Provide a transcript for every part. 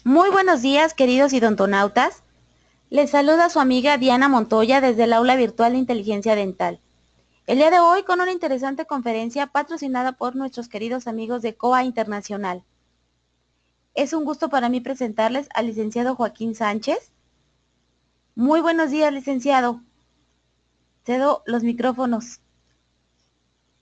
Muy buenos días, queridos idontonautas. Les saluda su amiga Diana Montoya desde el aula virtual de inteligencia dental. El día de hoy con una interesante conferencia patrocinada por nuestros queridos amigos de COA Internacional. Es un gusto para mí presentarles al licenciado Joaquín Sánchez. Muy buenos días, licenciado. Cedo los micrófonos.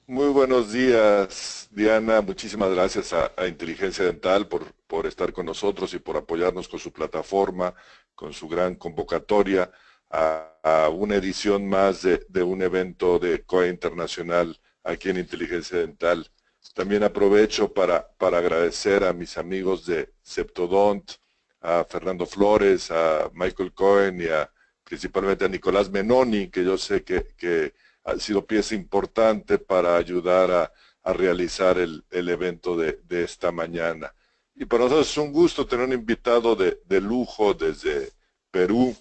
Muy buenos días, Diana. Muchísimas gracias a Inteligencia Dental por estar con nosotros y por apoyarnos con su plataforma, con su gran convocatoria a una edición más de un evento de COE Internacional aquí en Inteligencia Dental. También aprovecho para agradecer a mis amigos de Septodont, a Fernando Flores, a Michael Cohen y principalmente a Nicolás Menoni, que yo sé que ha sido pieza importante para ayudar a realizar el evento de esta mañana. Y para nosotros es un gusto tener un invitado de lujo desde Perú,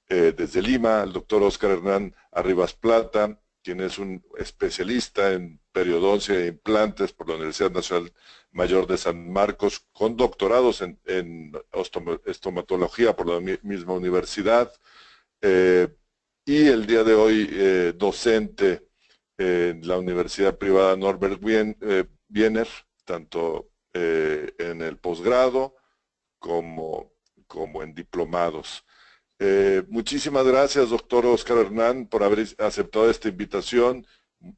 desde Lima, el doctor Oscar Hernán Arribas Plata, quien es un especialista en periodoncia e implantes por la Universidad Nacional Mayor de San Marcos, con doctorados en estomatología por la misma universidad. Y el día de hoy docente en la Universidad Privada Norbert Wiener, tanto en el posgrado como en diplomados. Muchísimas gracias, doctor Oscar Hernán, por haber aceptado esta invitación.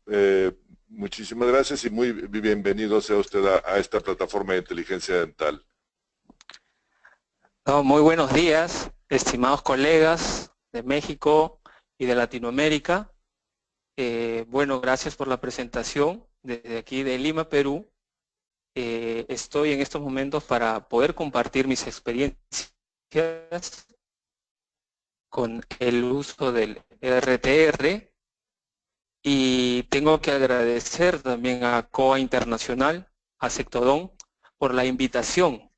Eh, Muchísimas gracias y muy bienvenido sea usted a esta plataforma de inteligencia dental. Muy buenos días, estimados colegas de México y de Latinoamérica. Bueno, gracias por la presentación desde aquí de Lima, Perú. Estoy en estos momentos para poder compartir mis experiencias con el uso del RTR y tengo que agradecer también a COA Internacional, a Sectodon, por la invitación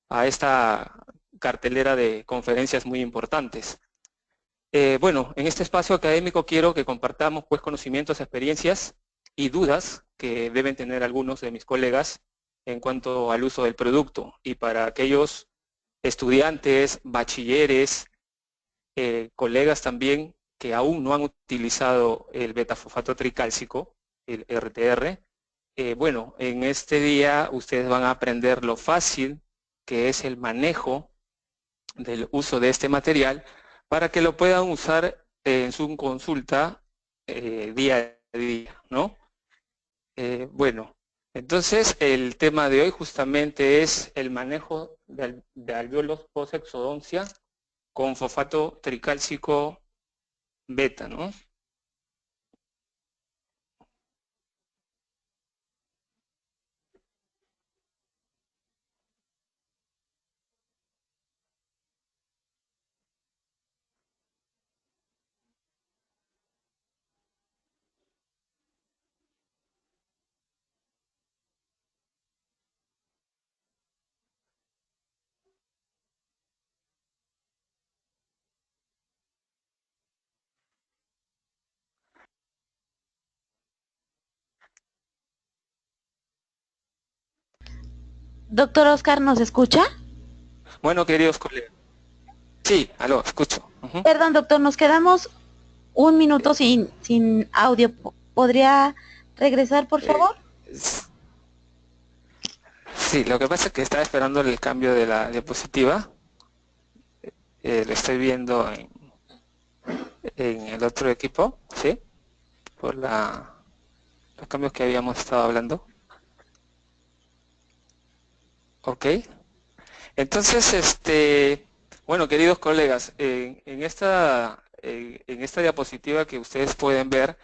a esta cartelera de conferencias muy importantes. Bueno, en este espacio académico quiero que compartamos pues conocimientos, experiencias y dudas que deben tener algunos de mis colegas en cuanto al uso del producto. Y para aquellos estudiantes, bachilleres, colegas también que aún no han utilizado el beta-fosfato tricálcico, el RTR, bueno, en este día ustedes van a aprender lo fácil que es el manejo del uso de este material para que lo puedan usar en su consulta día a día, ¿no? Bueno, entonces el tema de hoy justamente es el manejo de alvéolos post-exodoncia con fosfato tricálcico beta, ¿no? Doctor Oscar, ¿nos escucha? Bueno, queridos colegas. Sí, aló, escucho. Perdón, doctor, nos quedamos un minuto sin audio. ¿Podría regresar, por favor? Sí, lo que pasa es que estaba esperando el cambio de la diapositiva. Lo estoy viendo en el otro equipo, ¿sí? Por los cambios que habíamos estado hablando. Ok. Entonces, bueno, queridos colegas, en esta diapositiva que ustedes pueden ver,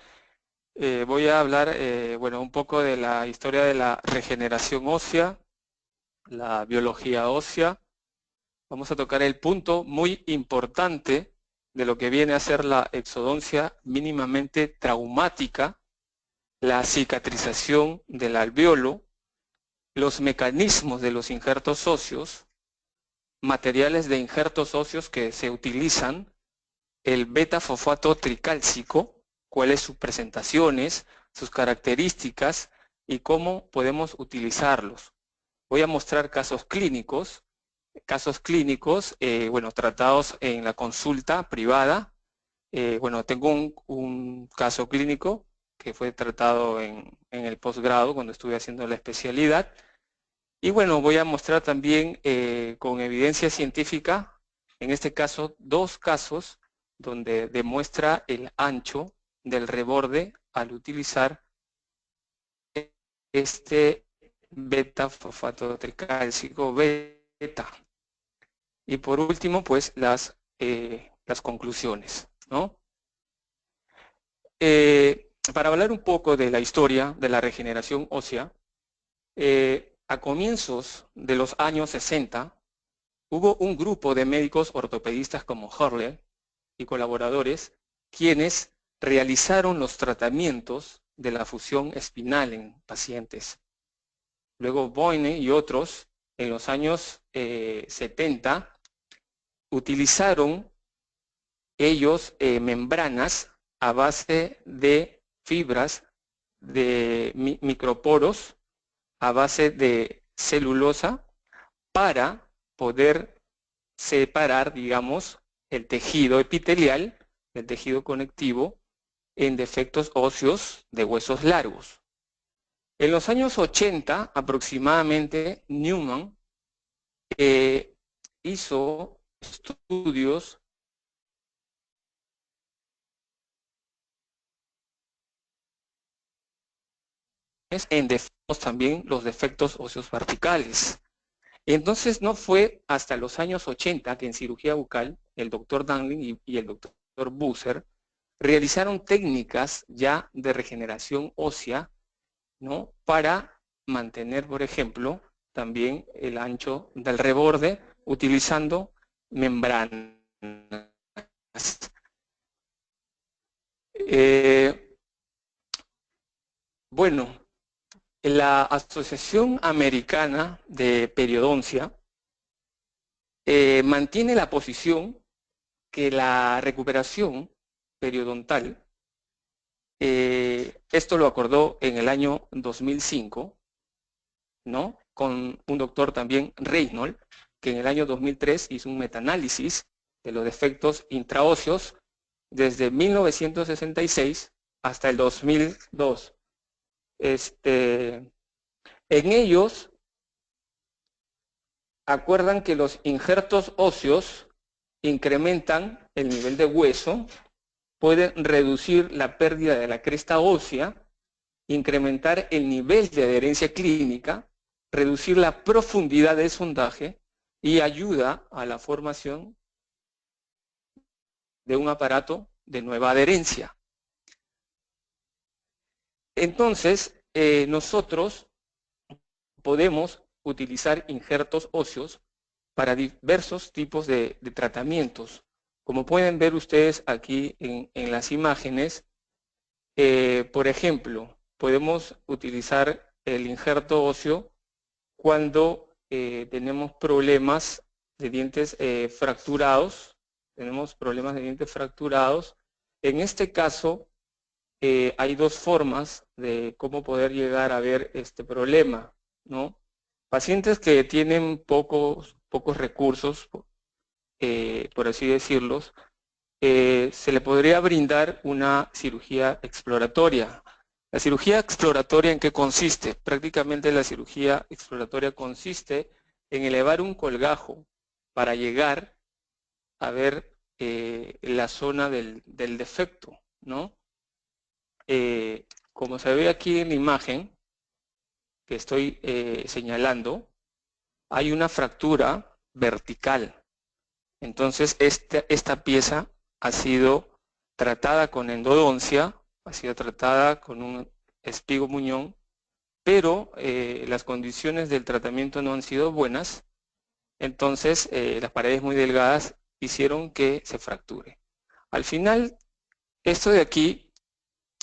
voy a hablar, bueno, un poco de la historia de la regeneración ósea, la biología ósea. Vamos a tocar el punto muy importante de lo que viene a ser la exodoncia mínimamente traumática, la cicatrización del alvéolo, los mecanismos de los injertos óseos, materiales de injertos óseos que se utilizan, el beta-fosfato tricálcico, cuáles sus presentaciones, sus características y cómo podemos utilizarlos. Voy a mostrar casos clínicos casos clínicos, bueno, tratados en la consulta privada. Bueno, tengo un caso clínico que fue tratado en el posgrado cuando estuve haciendo la especialidad. Y bueno, voy a mostrar también con evidencia científica, en este caso, 2 casos donde demuestra el ancho del reborde al utilizar este beta-fosfato tricálcico beta. Y por último, pues las conclusiones, ¿no? Para hablar un poco de la historia de la regeneración ósea, a comienzos de los años 60, hubo un grupo de médicos ortopedistas como Hurley y colaboradores quienes realizaron los tratamientos de la fusión espinal en pacientes. Luego Boyne y otros en los años 70 utilizaron ellos membranas a base de fibras de microporos a base de celulosa para poder separar, digamos, el tejido epitelial del tejido conectivo en defectos óseos de huesos largos. En los años 80 aproximadamente, Newman hizo estudios en defectos también los defectos óseos verticales. Entonces no fue hasta los años 80 que en cirugía bucal el doctor Danling y el doctor Busser realizaron técnicas ya de regeneración ósea, ¿no?, para mantener, por ejemplo, también el ancho del reborde utilizando membranas. Bueno, la Asociación Americana de Periodoncia mantiene la posición que la recuperación periodontal, esto lo acordó en el año 2005, ¿no?, con un doctor también, Reynolds, que en el año 2003 hizo un metaanálisis de los defectos intraóseos desde 1966 hasta el 2002. En ellos acuerdan que los injertos óseos incrementan el nivel de hueso, pueden reducir la pérdida de la cresta ósea, incrementar el nivel de adherencia clínica, reducir la profundidad del sondaje y ayuda a la formación de un aparato de nueva adherencia. Entonces, nosotros podemos utilizar injertos óseos para diversos tipos de tratamientos. Como pueden ver ustedes aquí en las imágenes, por ejemplo, podemos utilizar el injerto óseo cuando tenemos problemas de dientes fracturados. Tenemos problemas de dientes fracturados. En este caso, hay 2 formas de cómo poder llegar a ver este problema, ¿no? Pacientes que tienen pocos recursos, por así decirlos, se le podría brindar una cirugía exploratoria. ¿La cirugía exploratoria en qué consiste? Prácticamente la cirugía exploratoria consiste en elevar un colgajo para llegar a ver la zona del defecto, ¿no? Como se ve aquí en la imagen que estoy señalando, hay una fractura vertical. Entonces esta pieza ha sido tratada con endodoncia, ha sido tratada con un espigo muñón, pero las condiciones del tratamiento no han sido buenas. Entonces las paredes muy delgadas hicieron que se fracture. Al final, esto de aquí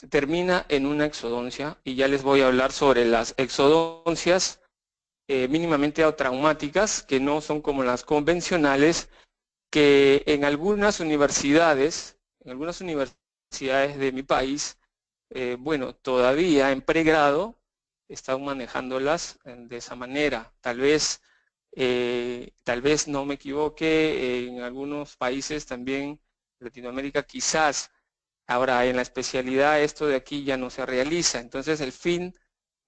termina en una exodoncia, y ya les voy a hablar sobre las exodoncias mínimamente traumáticas, que no son como las convencionales, que en algunas universidades de mi país, bueno, todavía en pregrado están manejándolas de esa manera. Tal vez Tal vez no me equivoque, en algunos países también, Latinoamérica quizás. Ahora, en la especialidad esto de aquí ya no se realiza. Entonces, el fin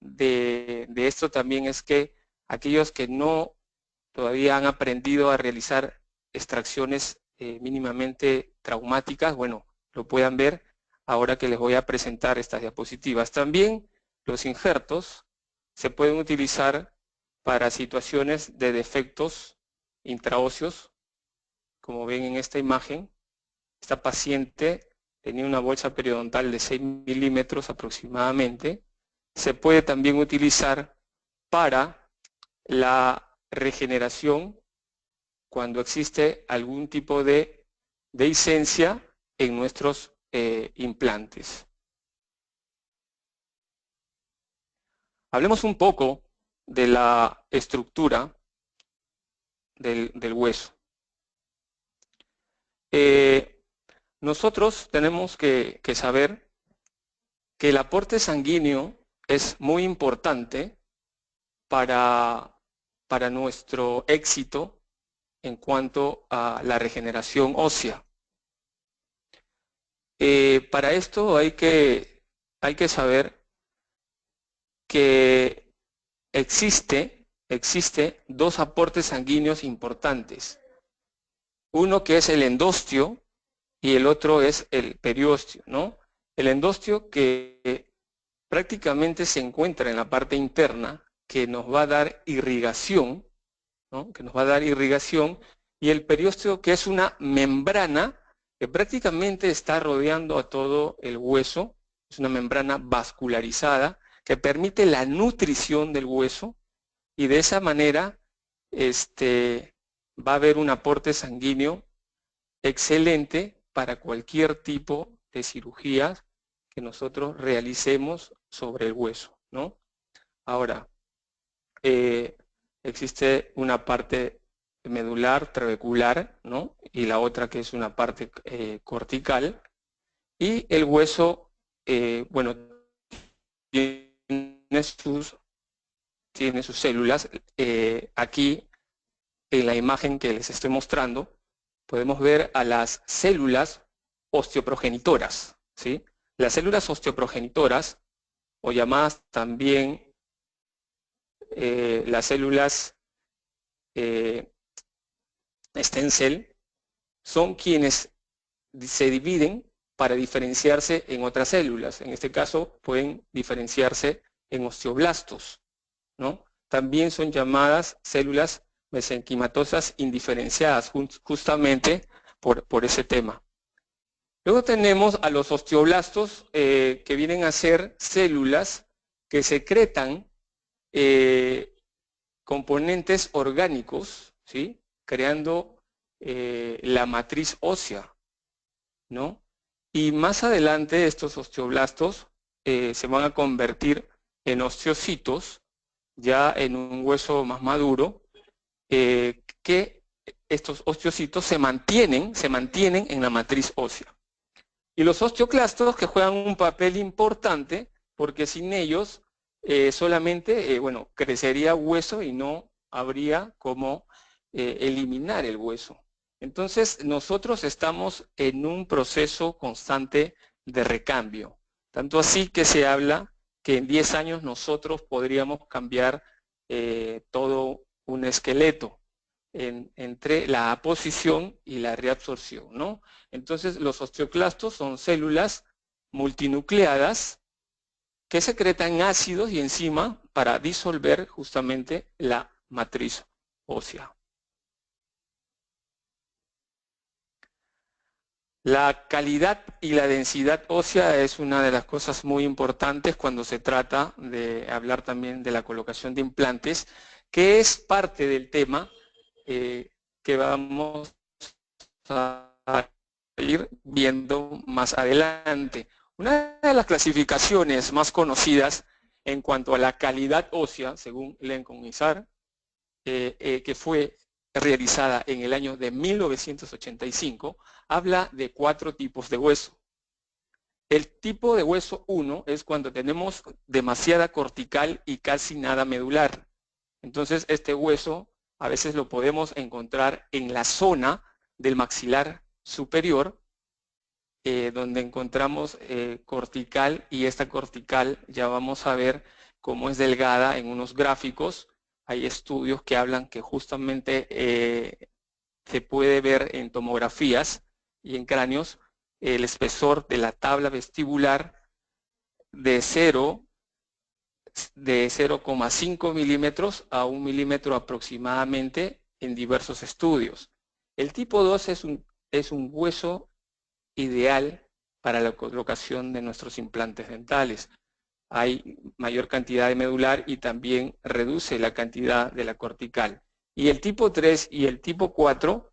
de esto también es que aquellos que no todavía han aprendido a realizar extracciones mínimamente traumáticas, bueno, lo puedan ver ahora que les voy a presentar estas diapositivas. También los injertos se pueden utilizar para situaciones de defectos intraóseos, como ven en esta imagen. Esta paciente tenía una bolsa periodontal de 6 milímetros aproximadamente. Se puede también utilizar para la regeneración cuando existe algún tipo de dehiscencia en nuestros implantes. Hablemos un poco de la estructura del hueso. Nosotros tenemos que saber que el aporte sanguíneo es muy importante para nuestro éxito en cuanto a la regeneración ósea. Para esto hay que saber que existe dos aportes sanguíneos importantes. Uno que es el endostio y el otro es el periósteo, ¿no? El endostio que prácticamente se encuentra en la parte interna, que nos va a dar irrigación, ¿no? Que nos va a dar irrigación, y el periósteo que es una membrana que prácticamente está rodeando a todo el hueso, es una membrana vascularizada que permite la nutrición del hueso y de esa manera va a haber un aporte sanguíneo excelente para cualquier tipo de cirugías que nosotros realicemos sobre el hueso, ¿no? Ahora, existe una parte medular, trabecular, ¿no? Y la otra que es una parte cortical. Y el hueso, bueno, tiene sus células. Aquí, en la imagen que les estoy mostrando, podemos ver a las células osteoprogenitoras, ¿sí? Las células osteoprogenitoras, o llamadas también las células stem cell, son quienes se dividen para diferenciarse en otras células. En este caso pueden diferenciarse en osteoblastos, ¿no? También son llamadas células mesenquimatosas indiferenciadas, justamente por ese tema. Luego tenemos a los osteoblastos que vienen a ser células que secretan componentes orgánicos, ¿sí? Creando la matriz ósea, ¿no? Y más adelante estos osteoblastos se van a convertir en osteocitos, ya en un hueso más maduro, que estos osteocitos se mantienen en la matriz ósea. Y los osteoclastos que juegan un papel importante, porque sin ellos solamente, bueno, crecería hueso y no habría cómo eliminar el hueso. Entonces, nosotros estamos en un proceso constante de recambio. Tanto así que se habla que en 10 años nosotros podríamos cambiar todo un esqueleto entre la aposición y la reabsorción, ¿no? Entonces, los osteoclastos son células multinucleadas que secretan ácidos y enzimas para disolver justamente la matriz ósea. La calidad y la densidad ósea es una de las cosas muy importantes cuando se trata de hablar también de la colocación de implantes, que es parte del tema que vamos a ir viendo más adelante. Una de las clasificaciones más conocidas en cuanto a la calidad ósea, según Lincoln y Sarr, que fue realizada en el año de 1985, habla de 4 tipos de hueso. El tipo de hueso 1 es cuando tenemos demasiada cortical y casi nada medular. Entonces este hueso a veces lo podemos encontrar en la zona del maxilar superior, donde encontramos cortical, y esta cortical ya vamos a ver cómo es delgada en unos gráficos. Hay estudios que hablan que justamente se puede ver en tomografías y en cráneos el espesor de la tabla vestibular de 0,5 milímetros a 1 milímetro aproximadamente en diversos estudios. El tipo 2 es un hueso ideal para la colocación de nuestros implantes dentales. Hay mayor cantidad de medular y también reduce la cantidad de la cortical. Y el tipo 3 y el tipo 4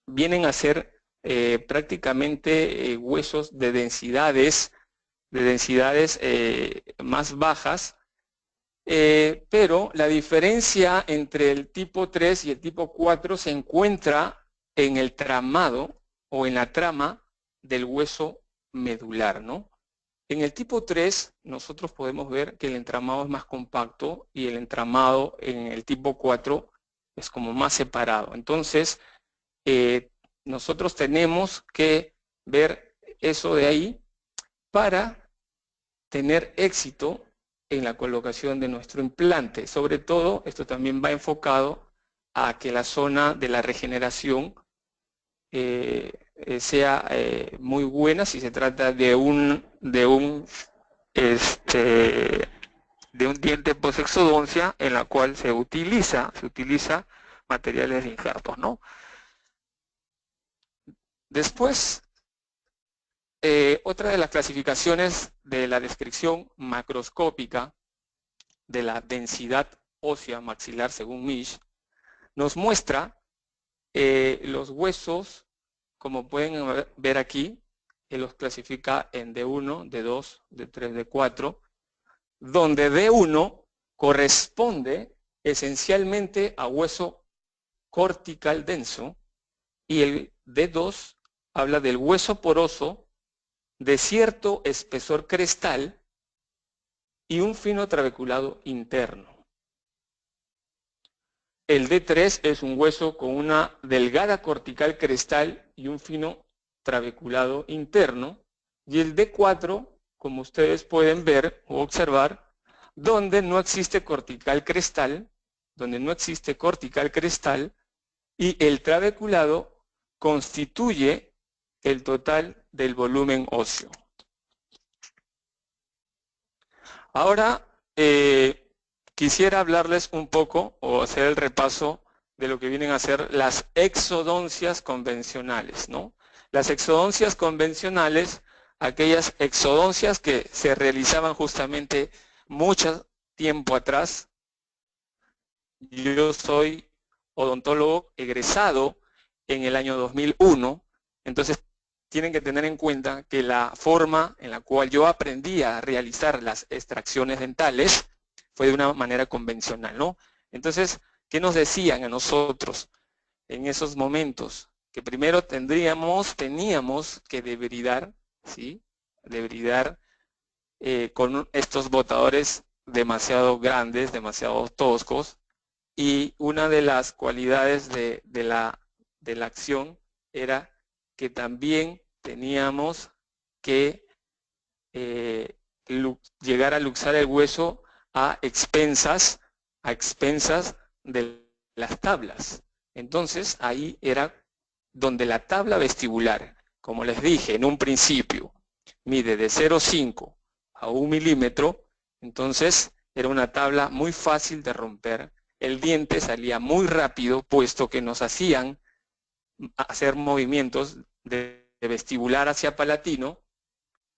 vienen a ser prácticamente huesos de densidades más bajas, pero la diferencia entre el tipo 3 y el tipo 4 se encuentra en el tramado o en la trama del hueso medular, ¿no? En el tipo 3 nosotros podemos ver que el entramado es más compacto y el entramado en el tipo 4 es como más separado. Entonces, nosotros tenemos que ver eso de ahí para tener éxito en la colocación de nuestro implante. Sobre todo, esto también va enfocado a que la zona de la regeneración sea muy buena si se trata de un diente posexodoncia en la cual se utiliza materiales de injertos, ¿no? Después, otra de las clasificaciones de la descripción macroscópica de la densidad ósea maxilar según Misch nos muestra los huesos, como pueden ver aquí, los clasifica en D1, D2, D3, D4, donde D1 corresponde esencialmente a hueso cortical denso y el D2 habla del hueso poroso de cierto espesor crestal y un fino trabeculado interno. El D3 es un hueso con una delgada cortical crestal y un fino trabeculado interno, y el D4, como ustedes pueden ver o observar, donde no existe cortical crestal, y el trabeculado constituye el total del volumen óseo. Ahora quisiera hablarles un poco o hacer el repaso de lo que vienen a ser las exodoncias convencionales, ¿no? Las exodoncias convencionales, aquellas exodoncias que se realizaban justamente mucho tiempo atrás. Yo soy odontólogo egresado en el año 2001, entonces tienen que tener en cuenta que la forma en la cual yo aprendí a realizar las extracciones dentales fue de una manera convencional, ¿no? Entonces, ¿qué nos decían a nosotros en esos momentos? Que primero teníamos que debridar, ¿sí? Debridar con estos botadores demasiado grandes, demasiado toscos, y una de las cualidades de la acción era que también teníamos que llegar a luxar el hueso a expensas de las tablas. Entonces ahí era donde la tabla vestibular, como les dije en un principio, mide de 0,5 a 1 milímetro, entonces era una tabla muy fácil de romper. El diente salía muy rápido, puesto que nos hacían hacer movimientos de vestibular hacia palatino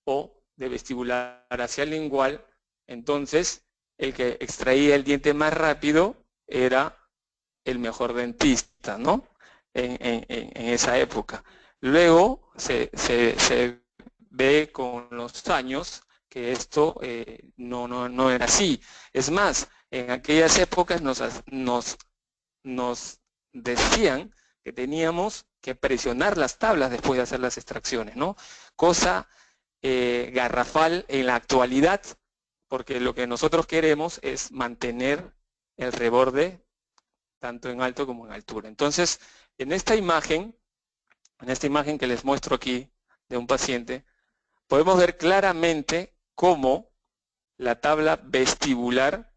o de vestibular hacia lingual. Entonces, el que extraía el diente más rápido era el mejor dentista, ¿no? En esa época. Luego se ve con los años que esto no era así. Es más, en aquellas épocas nos decían que teníamos que presionar las tablas después de hacer las extracciones, ¿no? Cosa garrafal en la actualidad, porque lo que nosotros queremos es mantener el reborde tanto en alto como en altura. Entonces, en esta imagen que les muestro aquí de un paciente, podemos ver claramente cómo la tabla vestibular,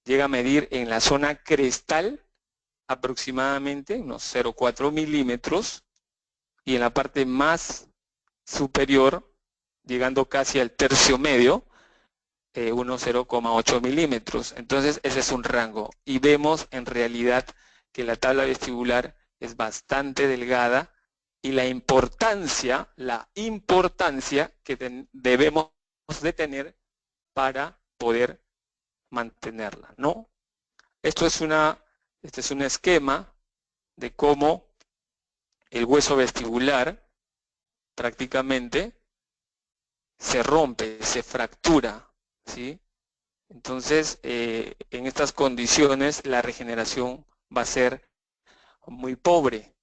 llega a medir en la zona crestal aproximadamente unos 0,4 milímetros y en la parte más superior, llegando casi al tercio medio, unos 0,8 milímetros. Entonces ese es un rango y vemos en realidad que la tabla vestibular es bastante delgada y la importancia que debemos de tener para poder mantenerla, ¿no? Este es un esquema de cómo el hueso vestibular prácticamente se rompe, se fractura, ¿sí? Entonces, en estas condiciones la regeneración va a ser muy pobre.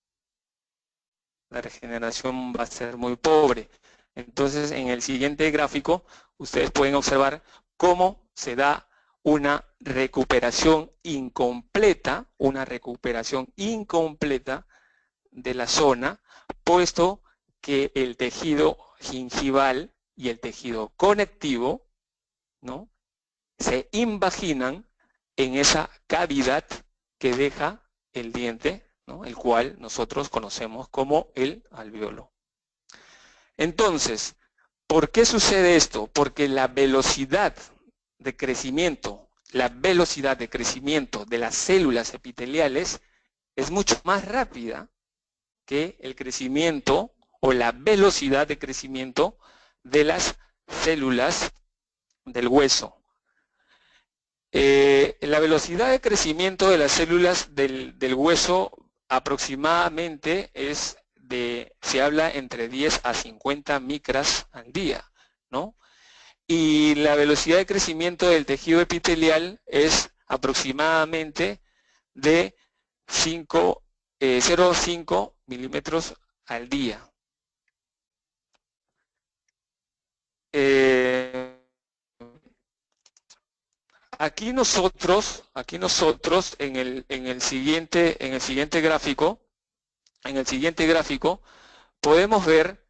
Entonces, en el siguiente gráfico, ustedes pueden observar cómo se da una recuperación incompleta de la zona, puesto que el tejido gingival y el tejido conectivo, ¿no?, se invaginan en esa cavidad que deja el diente, ¿no?, el cual nosotros conocemos como el alvéolo. Entonces, ¿por qué sucede esto? Porque la velocidad de crecimiento de las células epiteliales es mucho más rápida que el crecimiento o la velocidad de crecimiento de las células del hueso. La velocidad de crecimiento de las células del hueso aproximadamente se habla entre 10 a 50 micras al día, ¿no? Y la velocidad de crecimiento del tejido epitelial es aproximadamente de 0,5 milímetros al día. Aquí nosotros en el siguiente gráfico podemos ver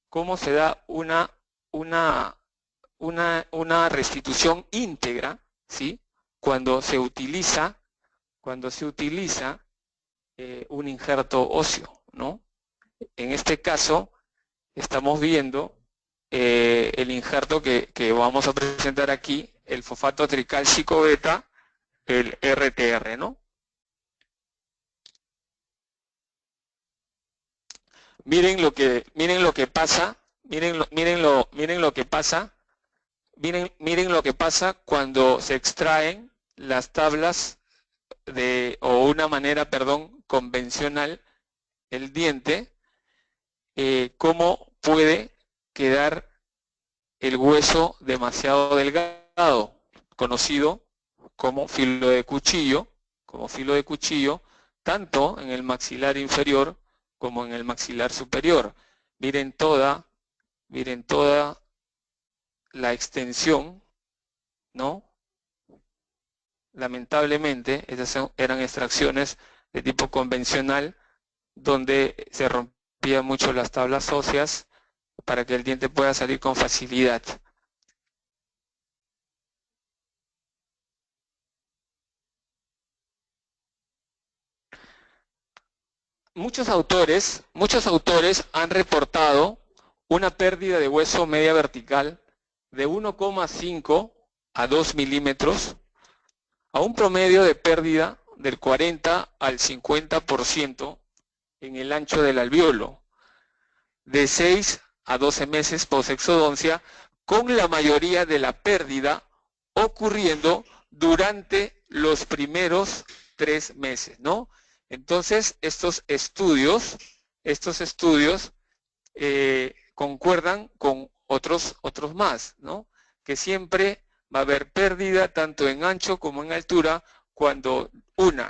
cómo se da una restitución íntegra, ¿sí?, cuando se utiliza un injerto óseo, ¿no? En este caso estamos viendo el injerto que vamos a presentar aquí, el fosfato tricálcico beta, el RTR, ¿no? Miren lo que pasa cuando se extraen las tablas o una manera, convencional, el diente, cómo puede quedar el hueso demasiado delgado, conocido como filo de cuchillo, tanto en el maxilar inferior como en el maxilar superior. Miren toda la extensión, ¿no? Lamentablemente, estas eran extracciones de tipo convencional, donde se rompían mucho las tablas óseas para que el diente pueda salir con facilidad. Muchos autores han reportado una pérdida de hueso media vertical de 1,5 a 2 milímetros, a un promedio de pérdida del 40 al 50% en el ancho del alvéolo, de 6 a 12 meses posexodoncia, con la mayoría de la pérdida ocurriendo durante los primeros 3 meses, ¿no? Entonces, estos estudios concuerdan con otros más, ¿no? Que siempre va a haber pérdida tanto en ancho como en altura cuando,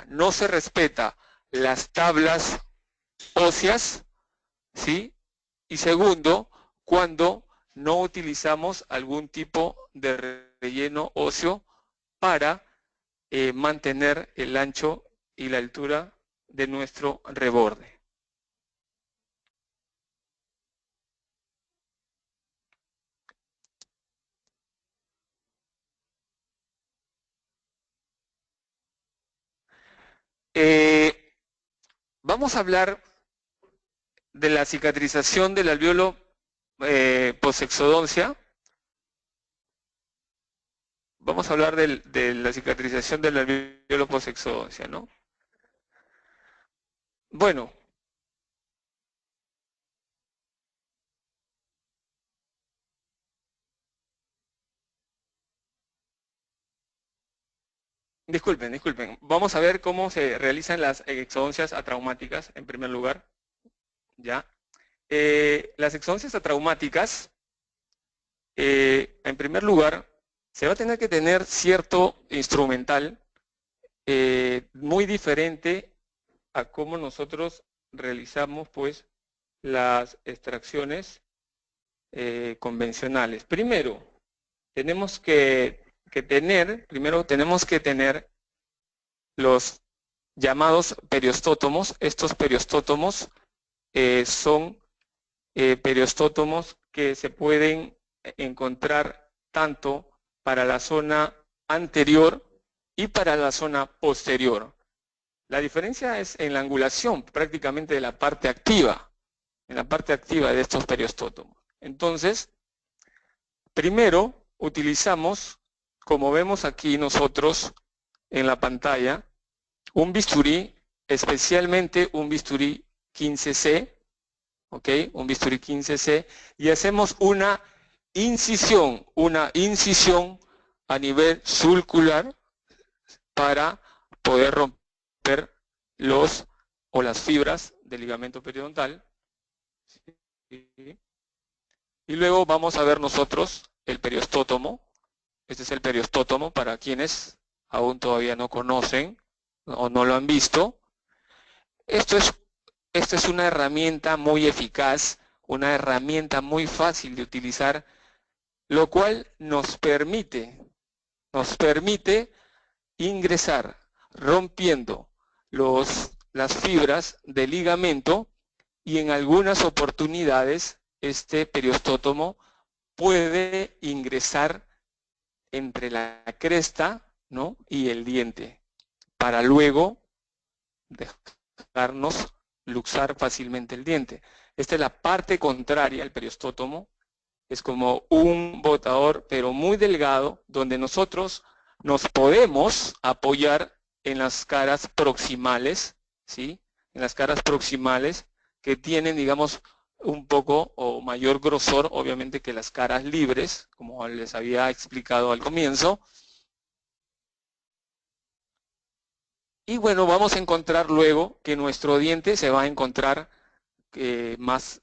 no se respeta las tablas óseas, ¿sí? Y segundo, cuando no utilizamos algún tipo de relleno óseo para mantener el ancho y la altura de nuestro reborde. Vamos a hablar de la cicatrización del alveolo posexodoncia. Vamos a hablar de la cicatrización del alveolo posexodoncia, ¿no? Bueno. Disculpen. Vamos a ver cómo se realizan las exodoncias atraumáticas, en primer lugar. ¿Ya? Las exodoncias atraumáticas, en primer lugar, se va a tener que tener cierto instrumental muy diferente a cómo nosotros realizamos, pues, las extracciones convencionales. Primero, tenemos que tener los llamados periostótomos. Estos periostótomos son periostótomos que se pueden encontrar tanto para la zona anterior y para la zona posterior. La diferencia es en la angulación prácticamente de la parte activa, de estos periostótomos. Entonces, primero utilizamos, como vemos aquí nosotros en la pantalla, un bisturí, especialmente un bisturí 15C, ¿ok? Un bisturí 15C, y hacemos una incisión a nivel sulcular para poder romper las fibras del ligamento periodontal. ¿Sí? Y luego vamos a ver nosotros el periostótomo. Este es el periostótomo para quienes aún todavía no conocen o no lo han visto. Esto es una herramienta muy eficaz, una herramienta muy fácil de utilizar, lo cual nos permite ingresar rompiendo las fibras del ligamento, y en algunas oportunidades este periostótomo puede ingresar entre la cresta, ¿no?, y el diente, para luego dejarnos luxar fácilmente el diente. Esta es la parte contraria al periostótomo. Es como un botador, pero muy delgado, donde nosotros nos podemos apoyar en las caras proximales, ¿sí? En las caras proximales que tienen, digamos, un poco o mayor grosor, obviamente, que las caras libres, como les había explicado al comienzo. Y bueno, vamos a encontrar luego que nuestro diente se va a encontrar más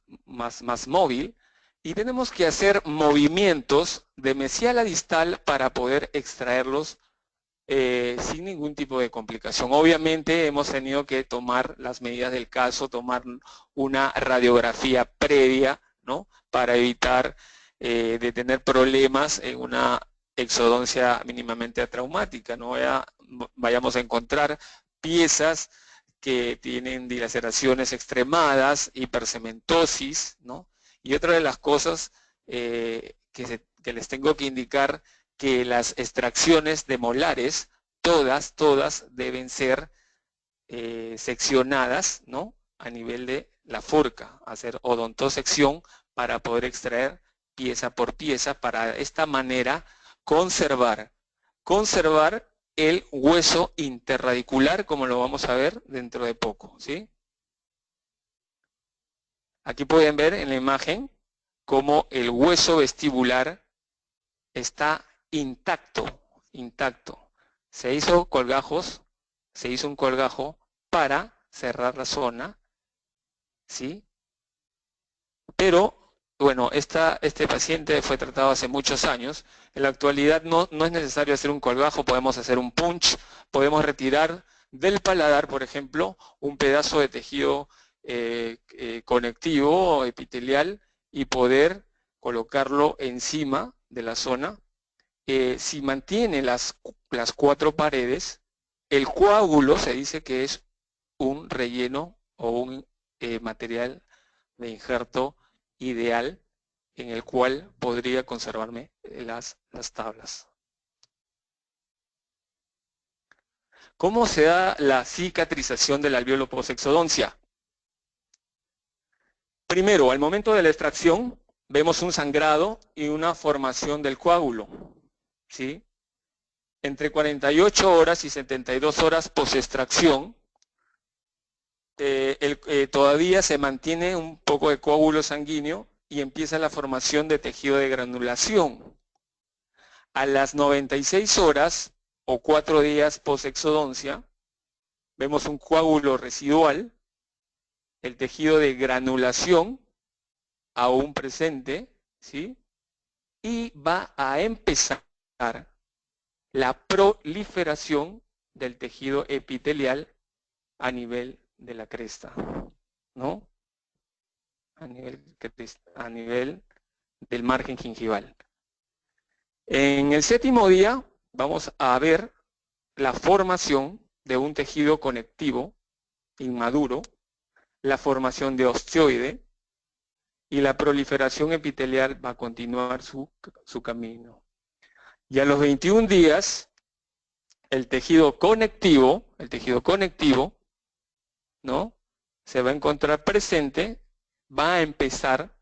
móvil, y tenemos que hacer movimientos de mesial a distal para poder extraerlos sin ningún tipo de complicación. Obviamente hemos tenido que tomar las medidas del caso, tomar una radiografía previa, ¿no?, para evitar de tener problemas en una exodoncia mínimamente traumática. No vayamos a encontrar piezas que tienen dilaceraciones extremadas, hipercementosis, ¿no? Y otra de las cosas que les tengo que indicar, que las extracciones de molares, todas deben ser seccionadas, ¿no?, a nivel de la forca, hacer odontosección para poder extraer pieza por pieza, para de esta manera conservar el hueso interradicular, como lo vamos a ver dentro de poco, ¿sí? Aquí pueden ver en la imagen cómo el hueso vestibular está intacto. Se hizo un colgajo para cerrar la zona, ¿sí? Pero, bueno, este paciente fue tratado hace muchos años. En la actualidad no es necesario hacer un colgajo, podemos hacer un punch, podemos retirar del paladar, por ejemplo, un pedazo de tejido conectivo o epitelial, y poder colocarlo encima de la zona. Si mantiene las 4 paredes, el coágulo se dice que es un relleno o un material de injerto ideal en el cual podría conservarme las tablas. ¿Cómo se da la cicatrización del alvéolo posexodoncia? Primero, al momento de la extracción, vemos un sangrado y una formación del coágulo, ¿sí? Entre 48 horas y 72 horas post-extracción, todavía se mantiene un poco de coágulo sanguíneo y empieza la formación de tejido de granulación. A las 96 horas o 4 días post-exodoncia, vemos un coágulo residual, el tejido de granulación aún presente, ¿sí? Y va a empezar la proliferación del tejido epitelial a nivel de la cresta, ¿no? A nivel del margen gingival. En el 7º día vamos a ver la formación de un tejido conectivo inmaduro, la formación de osteoide y la proliferación epitelial va a continuar su camino. Y a los 21 días, el tejido conectivo, ¿no? Se va a encontrar presente, va a empezar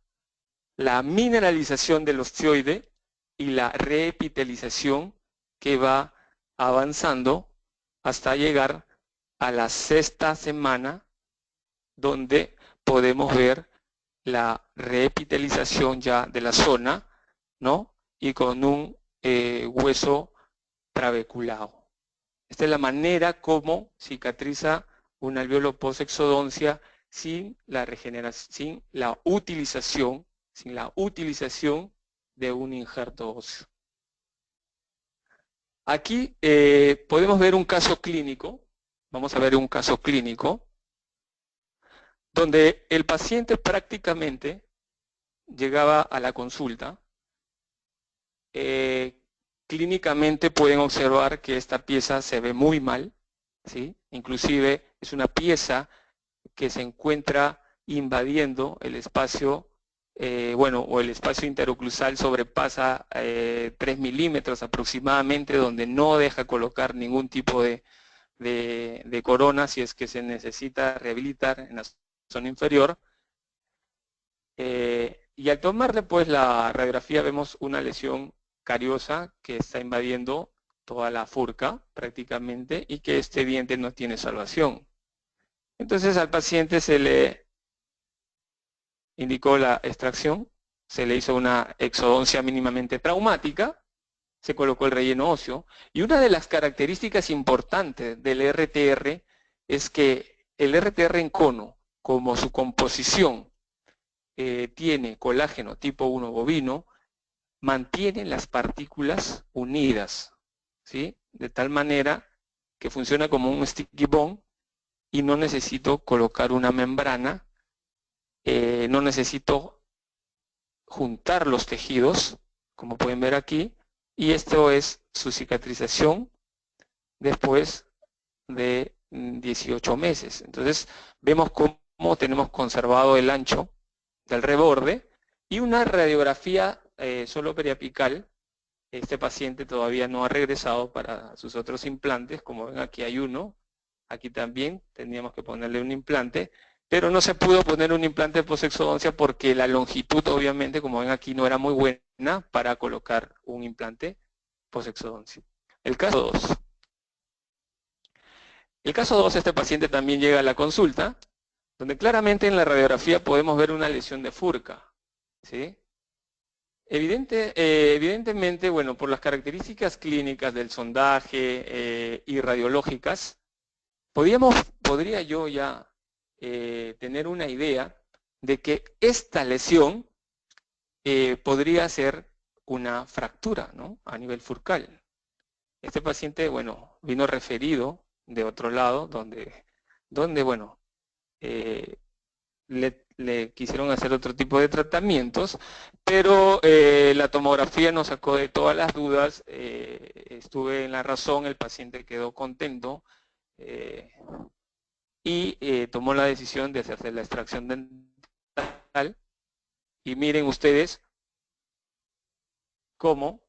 la mineralización del osteoide y la reepitelización que va avanzando hasta llegar a la 6ª semana, donde podemos ver la reepitelización ya de la zona, ¿no? Y con un hueso trabeculado. Esta es la manera como cicatriza un alvéolo post-exodoncia sin la regeneración, sin la utilización de un injerto óseo. Aquí podemos ver un caso clínico, vamos a ver un caso clínico, donde el paciente prácticamente llegaba a la consulta. Clínicamente pueden observar que esta pieza se ve muy mal, ¿sí? Inclusive es una pieza que se encuentra invadiendo el espacio, o el espacio interoclusal sobrepasa 3 milímetros aproximadamente, donde no deja colocar ningún tipo de corona si es que se necesita rehabilitar en la zona inferior. Y al tomarle pues la radiografía vemos una lesión cariosa que está invadiendo toda la furca prácticamente y que este diente no tiene salvación. Entonces al paciente se le indicó la extracción, se le hizo una exodoncia mínimamente traumática, se colocó el relleno óseo y una de las características importantes del RTR es que el RTR en cono, como su composición tiene colágeno tipo 1 bovino, mantiene las partículas unidas, ¿sí? De tal manera que funciona como un sticky bone y no necesito colocar una membrana, no necesito juntar los tejidos, como pueden ver aquí, y esto es su cicatrización después de 18 meses. Entonces vemos cómo tenemos conservado el ancho del reborde y una radiografía solo periapical. Este paciente todavía no ha regresado para sus otros implantes, como ven aquí hay uno, aquí también tendríamos que ponerle un implante, pero no se pudo poner un implante de posexodoncia porque la longitud obviamente, como ven aquí, no era muy buena para colocar un implante posexodoncia. El caso 2. El caso 2, este paciente también llega a la consulta, donde claramente en la radiografía podemos ver una lesión de furca, ¿sí? Evidentemente, bueno, por las características clínicas del sondaje y radiológicas, podría yo ya tener una idea de que esta lesión podría ser una fractura, ¿no? A nivel furcal. Este paciente, bueno, vino referido de otro lado, donde bueno, le quisieron hacer otro tipo de tratamientos, pero la tomografía nos sacó de todas las dudas, estuve en la razón, el paciente quedó contento y tomó la decisión de hacerse la extracción dental. Y miren ustedes cómo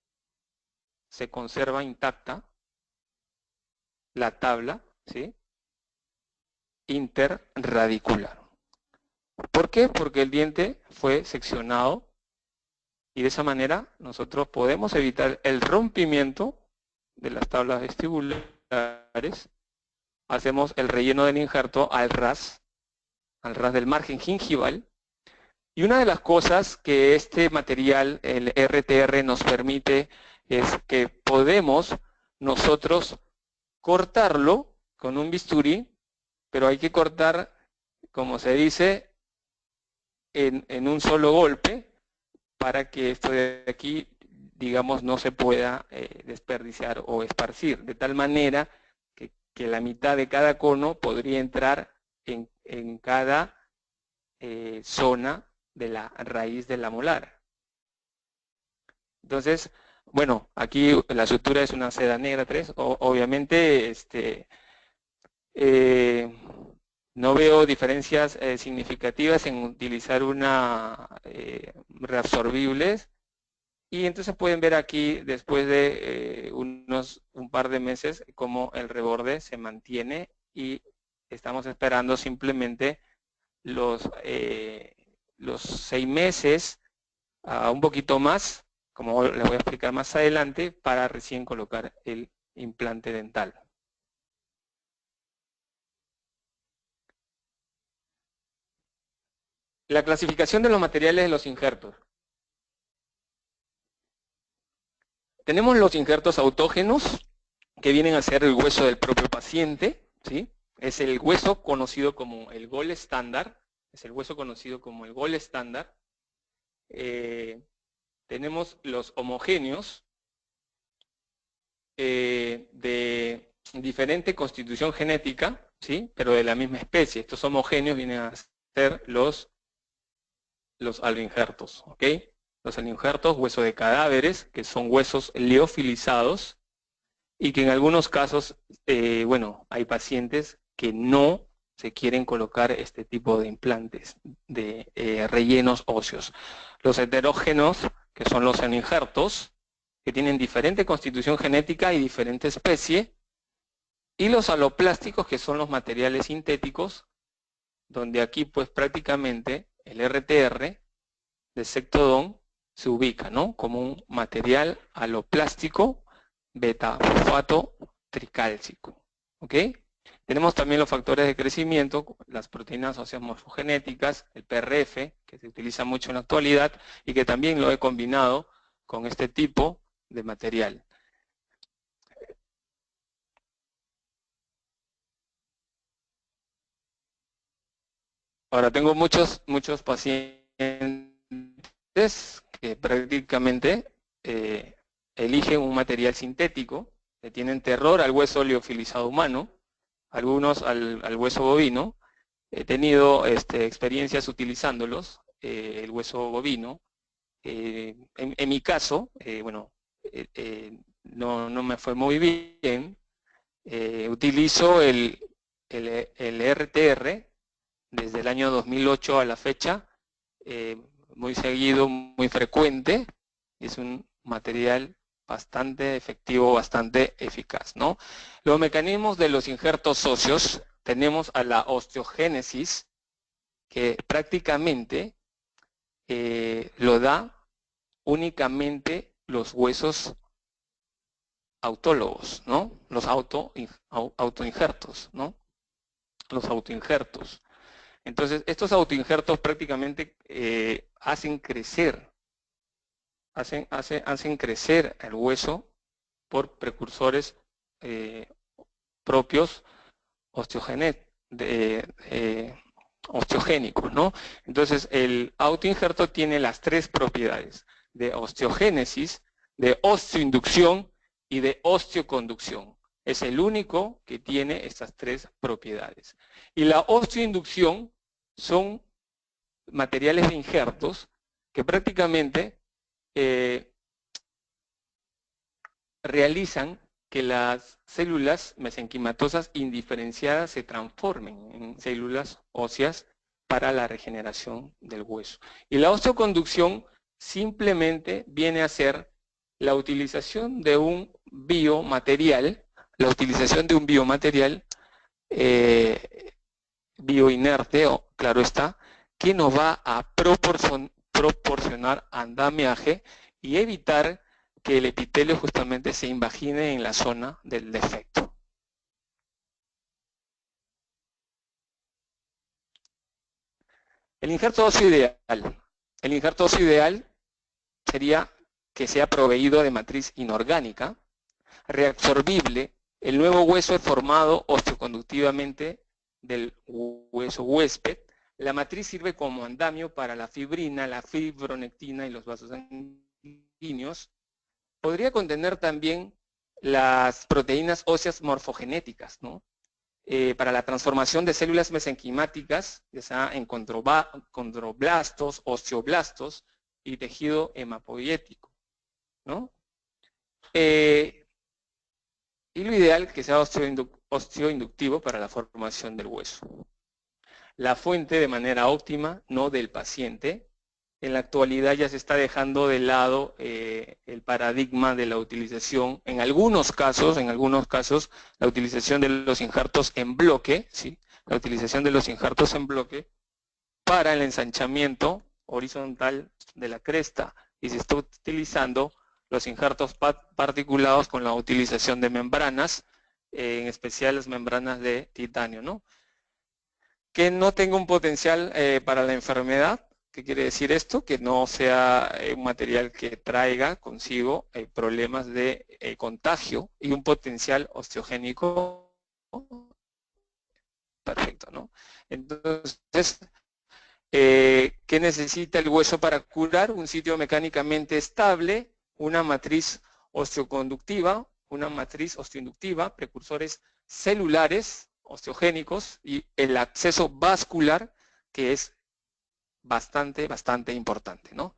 se conserva intacta la tabla, ¿sí?, interradicular. ¿Por qué? Porque el diente fue seccionado y de esa manera nosotros podemos evitar el rompimiento de las tablas vestibulares. Hacemos el relleno del injerto al ras del margen gingival. Y una de las cosas que este material, el RTR, nos permite es que podemos nosotros cortarlo con un bisturí, pero hay que cortar, como se dice, en un solo golpe, para que esto de aquí, digamos, no se pueda desperdiciar o esparcir, de tal manera que la mitad de cada cono podría entrar en cada zona de la raíz de la molar. Entonces, bueno, aquí la estructura es una seda negra 3, obviamente no veo diferencias significativas en utilizar una reabsorbibles, y entonces pueden ver aquí después de un par de meses cómo el reborde se mantiene, y estamos esperando simplemente los 6 meses a un poquito más, como les voy a explicar más adelante, para recién colocar el implante dental. La clasificación de los materiales de los injertos. Tenemos los injertos autógenos, que vienen a ser el hueso del propio paciente, ¿sí? Es el hueso conocido como el gold estándar, tenemos los homogéneos, de diferente constitución genética, ¿sí?, pero de la misma especie. Estos homogéneos vienen a ser los aloinjertos, ¿ok? Los aloinjertos, hueso de cadáveres, que son huesos liofilizados, y que en algunos casos, bueno, hay pacientes que no se quieren colocar este tipo de implantes, de rellenos óseos. Los heterógenos, que son los aloinjertos, que tienen diferente constitución genética y diferente especie, y los aloplásticos, que son los materiales sintéticos, donde aquí pues prácticamente el RTR de Sectodon se ubica, ¿no?, como un material aloplástico beta-fosfato tricálcico, ¿ok? Tenemos también los factores de crecimiento, las proteínas óseas morfogenéticas, el PRF, que se utiliza mucho en la actualidad y que también lo he combinado con este tipo de material. Ahora, tengo muchos pacientes que prácticamente eligen un material sintético, le tienen terror al hueso liofilizado humano, algunos al hueso bovino. He tenido experiencias utilizándolos, el hueso bovino. En mi caso, bueno, no me fue muy bien. Utilizo el RTR desde el año 2008 a la fecha, muy seguido, muy frecuente. Es un material bastante efectivo, bastante eficaz, ¿no? Los mecanismos de los injertos óseos, tenemos a la osteogénesis, que prácticamente lo da únicamente los huesos autólogos, ¿no? Los autoinjertos, ¿no? Los autoinjertos. Entonces, estos autoinjertos prácticamente hacen crecer el hueso por precursores propios osteogénicos, ¿no? Entonces, el autoinjerto tiene las 3 propiedades de osteogénesis, de osteoinducción y de osteoconducción. Es el único que tiene estas 3 propiedades. Y la osteoinducción son materiales de injertos que prácticamente realizan que las células mesenquimatosas indiferenciadas se transformen en células óseas para la regeneración del hueso. Y la osteoconducción simplemente viene a ser la utilización de un biomaterial, bioinerte, claro está, que nos va a proporcionar andamiaje y evitar que el epitelio justamente se invagine en la zona del defecto. El injerto óseo ideal. El injerto óseo ideal sería que sea proveído de matriz inorgánica, reabsorbible. El nuevo hueso es formado osteoconductivamente del hueso huésped. La matriz sirve como andamio para la fibrina, la fibronectina y los vasos sanguíneos. Podría contener también las proteínas óseas morfogenéticas, ¿no? Para la transformación de células mesenquimáticas, ya sea en condroblastos, osteoblastos y tejido hemapoiético, ¿no? Y lo ideal que sea osteoinductivo para la formación del hueso. La fuente de manera óptima, no del paciente. En la actualidad ya se está dejando de lado el paradigma de la utilización, en algunos casos, la utilización de los injertos en bloque, ¿sí? La utilización de los injertos en bloque para el ensanchamiento horizontal de la cresta, y se está utilizando los injertos particulados con la utilización de membranas, en especial las membranas de titanio, ¿no? Que no tenga un potencial para la enfermedad. ¿Qué quiere decir esto? Que no sea un material que traiga consigo problemas de contagio y un potencial osteogénico perfecto, ¿no? Entonces, ¿qué necesita el hueso para curar? Un sitio mecánicamente estable, una matriz osteoconductiva, una matriz osteoinductiva, precursores celulares osteogénicos y el acceso vascular, que es bastante importante, ¿no?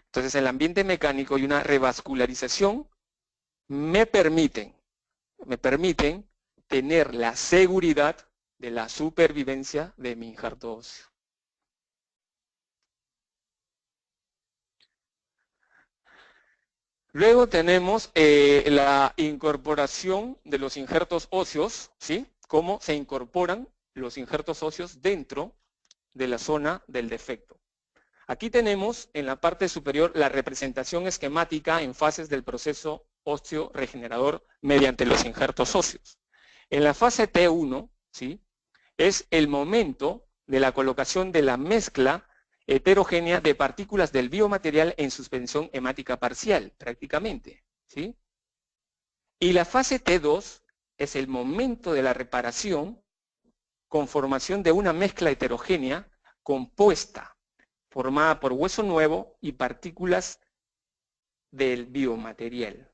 Entonces, el ambiente mecánico y una revascularización me permiten tener la seguridad de la supervivencia de mi injerto óseo. Luego tenemos la incorporación de los injertos óseos, ¿sí? Cómo se incorporan los injertos óseos dentro de la zona del defecto. Aquí tenemos en la parte superior la representación esquemática en fases del proceso óseo regenerador mediante los injertos óseos. En la fase T1, ¿sí? Es el momento de la colocación de la mezcla heterogénea de partículas del biomaterial en suspensión hemática parcial, prácticamente, ¿sí? Y la fase T2 es el momento de la reparación con formación de una mezcla heterogénea compuesta, formada por hueso nuevo y partículas del biomaterial.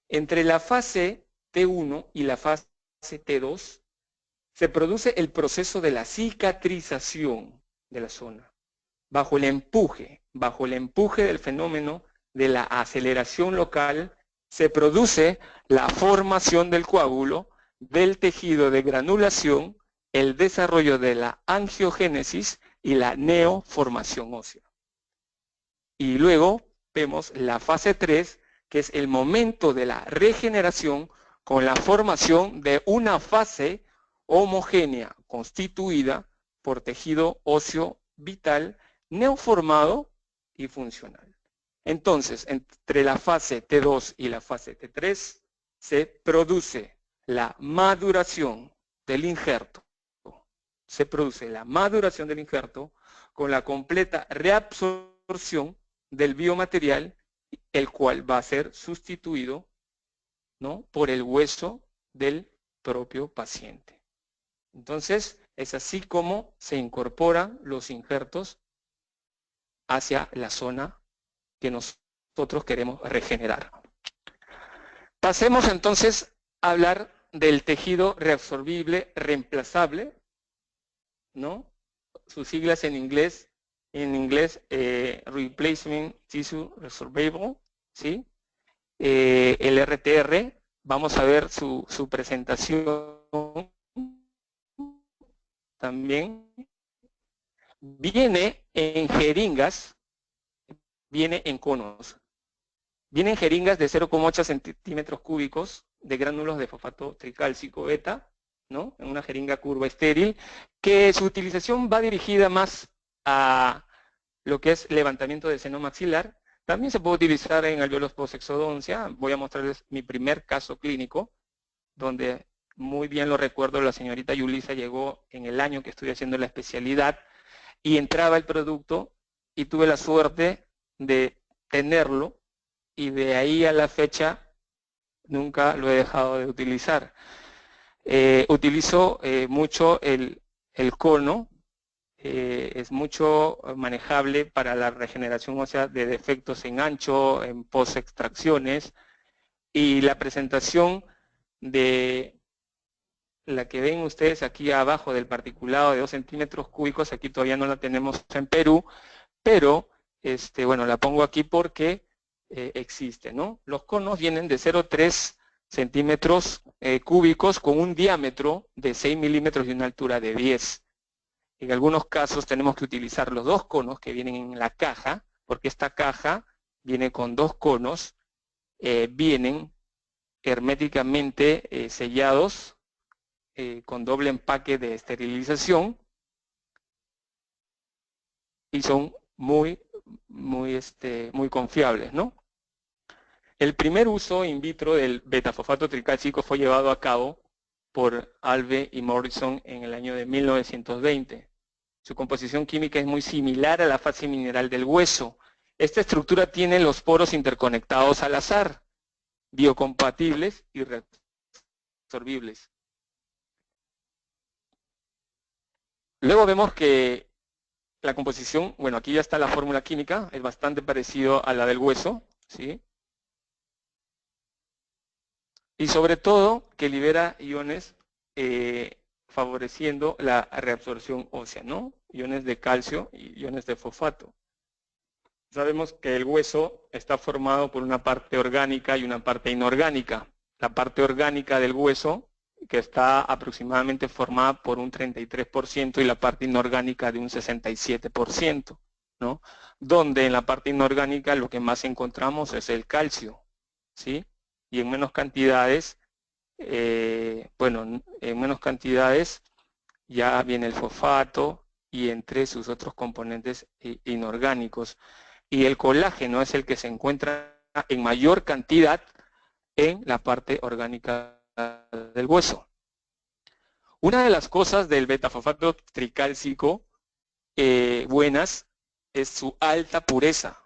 Entre la fase T1 y la fase T2 se produce el proceso de la cicatrización de la zona, bajo el empuje del fenómeno de la aceleración local, se produce la formación del coágulo, del tejido de granulación, el desarrollo de la angiogénesis y la neoformación ósea. Y luego vemos la fase 3, que es el momento de la regeneración con la formación de una fase homogénea constituida por tejido óseo vital, neoformado y funcional. Entonces, entre la fase T2 y la fase T3 se produce la maduración del injerto. Se produce la maduración del injerto con la completa reabsorción del biomaterial, el cual va a ser sustituido, ¿no?, por el hueso del propio paciente. Entonces, es así como se incorporan los injertos hacia la zona que nosotros queremos regenerar. Pasemos entonces a hablar del tejido reabsorbible reemplazable, ¿no? Sus siglas en inglés en inglés Replacement Tissue Resorbable, ¿sí? El RTR, vamos a ver su presentación también. Viene en jeringas, viene en conos. Vienen jeringas de 0,8 centímetros cúbicos de gránulos de fosfato tricálcico beta, ¿no? En una jeringa curva estéril, que su utilización va dirigida más a lo que es levantamiento de seno maxilar. También se puede utilizar en alveolos post-exodoncia. Voy a mostrarles mi primer caso clínico, donde muy bien lo recuerdo, la señorita Yulisa llegó en el año que estoy haciendo la especialidad y entraba el producto y tuve la suerte de tenerlo y de ahí a la fecha nunca lo he dejado de utilizar. Utilizo mucho el cono, es mucho manejable para la regeneración ósea de defectos en ancho, en post-extracciones, y la presentación de la que ven ustedes aquí abajo del particulado de 2 centímetros cúbicos, aquí todavía no la tenemos en Perú, pero bueno, la pongo aquí porque existe, ¿no? Los conos vienen de 0,3 centímetros cúbicos con un diámetro de 6 milímetros y una altura de 10. En algunos casos tenemos que utilizar los 2 conos que vienen en la caja, porque esta caja viene con 2 conos, vienen herméticamente sellados con doble empaque de esterilización y son muy confiables, ¿no? El primer uso in vitro del betafosfato tricálcico fue llevado a cabo por Alve y Morrison en el año de 1920. Su composición química es muy similar a la fase mineral del hueso. Esta estructura tiene los poros interconectados al azar, biocompatibles y reabsorbibles. Luego vemos que la composición, bueno, aquí ya está la fórmula química, es bastante parecido a la del hueso, ¿sí? Y sobre todo que libera iones favoreciendo la reabsorción ósea, ¿no? Iones de calcio y iones de fosfato. Sabemos que el hueso está formado por una parte orgánica y una parte inorgánica. La parte orgánica del hueso, que está aproximadamente formada por un 33%, y la parte inorgánica de un 67%, ¿no? Donde en la parte inorgánica lo que más encontramos es el calcio, ¿sí? Y en menos cantidades, bueno, en menos cantidades ya viene el fosfato y entre sus otros componentes inorgánicos. Y el colágeno es el que se encuentra en mayor cantidad en la parte orgánica del hueso. Una de las cosas del betafosfato tricálcico buenas es su alta pureza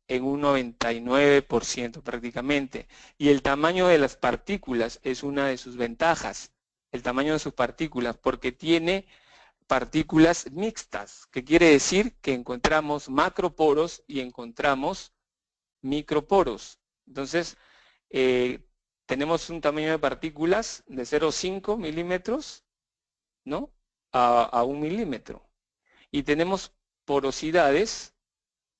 en un 99% prácticamente. Y el tamaño de las partículas es una de sus ventajas, el tamaño de sus partículas, porque tiene partículas mixtas, que quiere decir que encontramos macroporos y encontramos microporos. Entonces, tenemos un tamaño de partículas de 0,5 milímetros, ¿no? a 1 milímetro. Y tenemos porosidades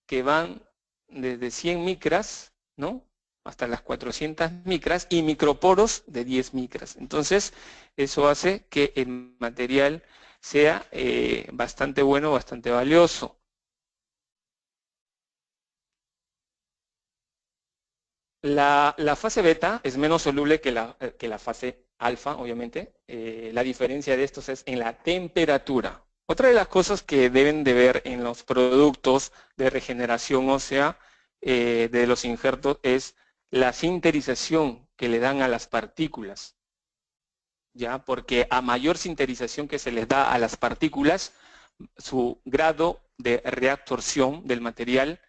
que van desde 100 micras, ¿no? hasta las 400 micras, y microporos de 10 micras. Entonces, eso hace que el material sea bastante bueno, bastante valioso. La fase beta es menos soluble que la fase alfa, obviamente. La diferencia de estos es en la temperatura. Otra de las cosas que deben de ver en los productos de regeneración ósea de los injertos es la sinterización que le dan a las partículas. ¿Ya? Porque a mayor sinterización que se les da a las partículas, su grado de reabsorción del material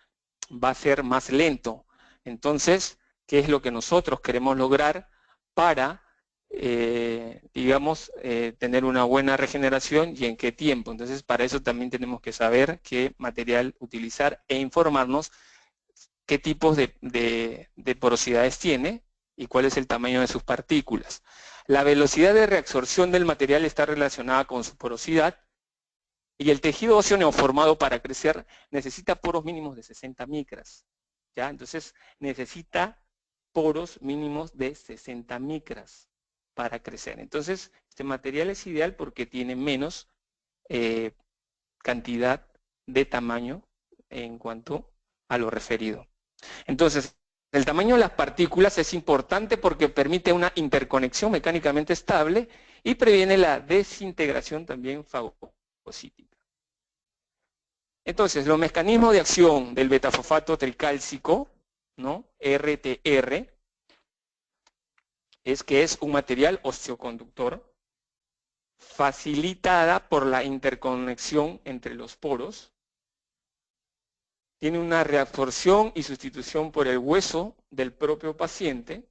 va a ser más lento. Entonces, ¿qué es lo que nosotros queremos lograr para, digamos, tener una buena regeneración y en qué tiempo? Entonces, para eso también tenemos que saber qué material utilizar e informarnos qué tipos de porosidades tiene y cuál es el tamaño de sus partículas. La velocidad de reabsorción del material está relacionada con su porosidad Y el tejido óseo neoformado para crecer necesita poros mínimos de 60 micras. ¿Ya? Entonces necesita poros mínimos de 60 micras para crecer. Entonces este material es ideal porque tiene menos cantidad de tamaño en cuanto a lo referido. Entonces, el tamaño de las partículas es importante porque permite una interconexión mecánicamente estable y previene la desintegración también fagocítica. Entonces, los mecanismos de acción del betafosfato tricálcico, ¿no? RTR, es que es un material osteoconductor facilitada por la interconexión entre los poros. Tiene una reabsorción y sustitución por el hueso del propio paciente.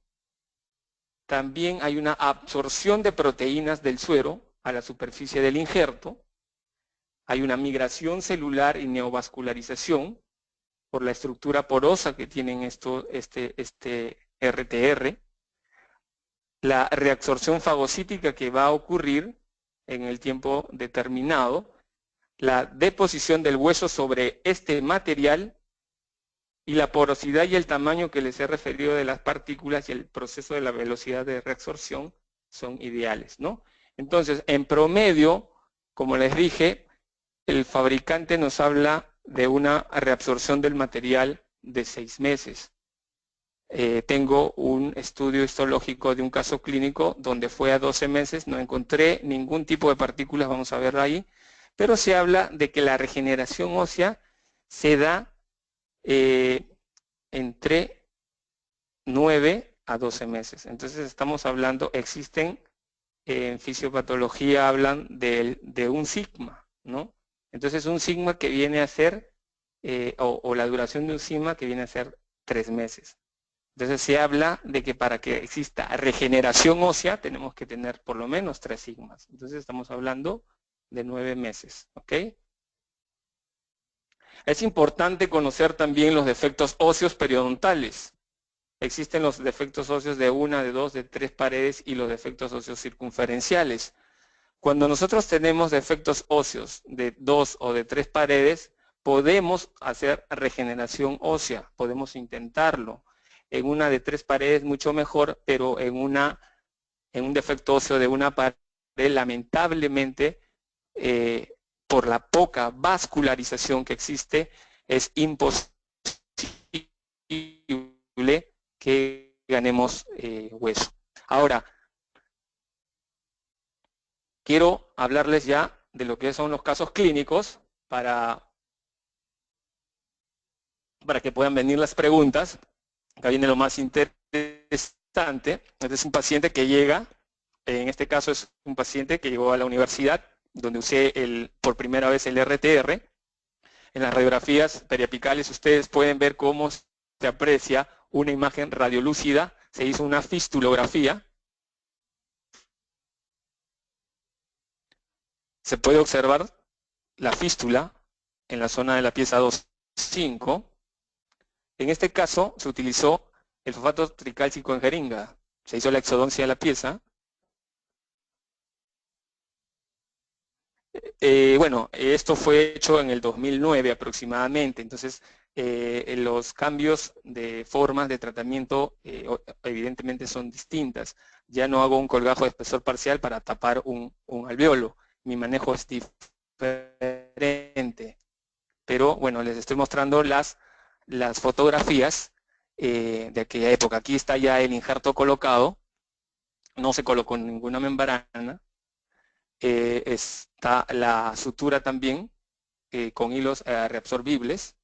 También hay una absorción de proteínas del suero a la superficie del injerto. Hay una migración celular y neovascularización por la estructura porosa que tienen este RTR. La reabsorción fagocítica que va a ocurrir en el tiempo determinado. La deposición del hueso sobre este material y la porosidad y el tamaño que les he referido de las partículas y el proceso de la velocidad de reabsorción son ideales, ¿no? Entonces, en promedio, como les dije, el fabricante nos habla de una reabsorción del material de 6 meses. Tengo un estudio histológico de un caso clínico donde fue a 12 meses, no encontré ningún tipo de partículas, vamos a verlo ahí, pero se habla de que la regeneración ósea se da entre 9 a 12 meses. Entonces estamos hablando, existen en fisiopatología, hablan de un sigma, ¿no? Entonces un sigma que viene a ser, o la duración de un sigma que viene a ser 3 meses. Entonces se habla de que para que exista regeneración ósea tenemos que tener por lo menos 3 sigmas. Entonces estamos hablando de 9 meses, ¿ok? Es importante conocer también los defectos óseos periodontales. Existen los defectos óseos de 1, de 2, de 3 paredes y los defectos óseos circunferenciales. Cuando nosotros tenemos defectos óseos de 2 o de 3 paredes, podemos hacer regeneración ósea, podemos intentarlo. En una de 3 paredes mucho mejor, pero en un defecto óseo de 1 pared, lamentablemente, por la poca vascularización que existe, es imposible que ganemos hueso. Ahora, quiero hablarles ya de lo que son los casos clínicos para que puedan venir las preguntas. Acá viene lo más interesante. Este es un paciente que llega, en este caso es un paciente que llegó a la universidad, donde usé por primera vez el RTR. En las radiografías periapicales ustedes pueden ver cómo se aprecia una imagen radiolúcida. Se hizo una fistulografía. Se puede observar la fístula en la zona de la pieza 2.5. En este caso se utilizó el fosfato tricálcico en jeringa. Se hizo la exodoncia de la pieza. Bueno, esto fue hecho en el 2009 aproximadamente. Entonces, los cambios de formas de tratamiento evidentemente son distintas. Ya no hago un colgajo de espesor parcial para tapar un alveolo. Mi manejo es diferente. Pero bueno, les estoy mostrando las fotografías de aquella época. Aquí está ya el injerto colocado. No se colocó ninguna membrana. Está la sutura también con hilos reabsorbibles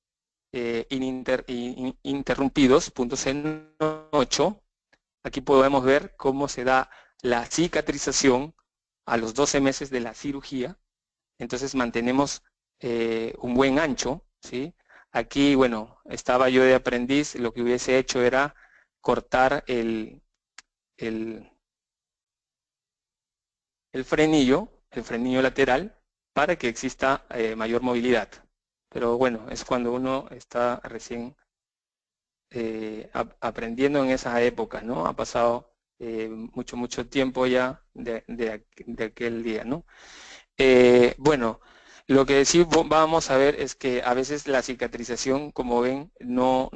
interrumpidos, puntos en 8. Aquí podemos ver cómo se da la cicatrización a los 12 meses de la cirugía. Entonces mantenemos un buen ancho, ¿sí? Aquí, bueno, estaba yo de aprendiz, lo que hubiese hecho era cortar el frenillo lateral para que exista mayor movilidad. Pero bueno, es cuando uno está recién aprendiendo en esa época, ¿no? Ha pasado mucho tiempo ya de aquel día, ¿no? Bueno, Lo que sí vamos a ver es que a veces la cicatrización, como ven, no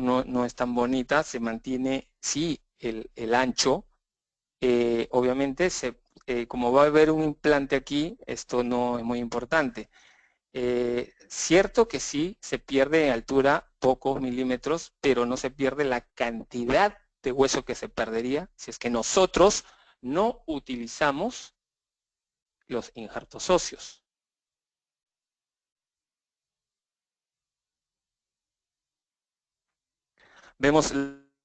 es tan bonita, se mantiene, sí, el ancho. Obviamente, como va a haber un implante aquí, esto no es muy importante. Cierto que sí, se pierde en altura pocos milímetros, pero no se pierde la cantidad de hueso que se perdería si es que nosotros no utilizamos los injertos óseos. Vemos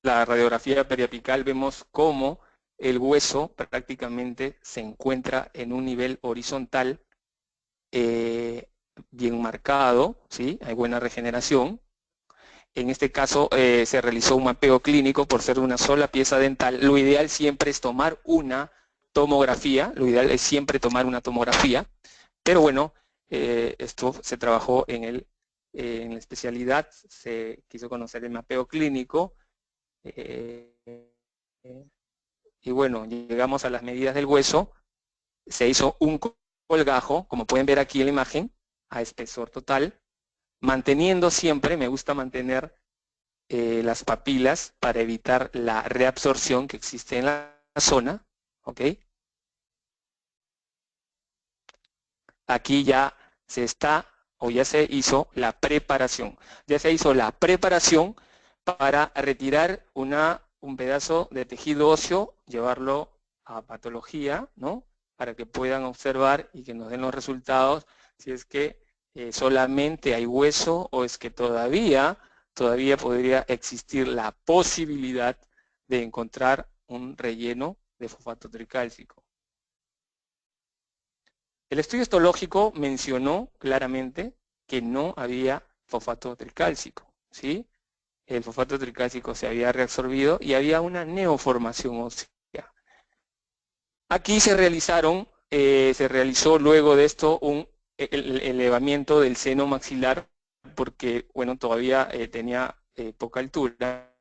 la radiografía periapical, vemos cómo el hueso prácticamente se encuentra en un nivel horizontal bien marcado, ¿sí? Hay buena regeneración. En este caso se realizó un mapeo clínico por ser una sola pieza dental. Lo ideal siempre es tomar una tomografía, pero bueno, esto se trabajó en la especialidad, se quiso conocer el mapeo clínico, y bueno, llegamos a las medidas del hueso, se hizo un colgajo, como pueden ver aquí en la imagen, a espesor total, manteniendo siempre, me gusta mantener las papilas para evitar la reabsorción que existe en la zona, ¿ok? Aquí ya se está, o ya se hizo la preparación. Ya se hizo la preparación para retirar un pedazo de tejido óseo, llevarlo a patología, ¿no? Para que puedan observar y que nos den los resultados si es que solamente hay hueso o es que todavía podría existir la posibilidad de encontrar un relleno de fosfato tricálcico. El estudio histológico mencionó claramente que no había fosfato tricálcico, ¿sí? El fosfato tricálcico se había reabsorbido y había una neoformación ósea. Aquí se realizó luego de esto el elevamiento del seno maxilar porque, bueno, todavía tenía poca altura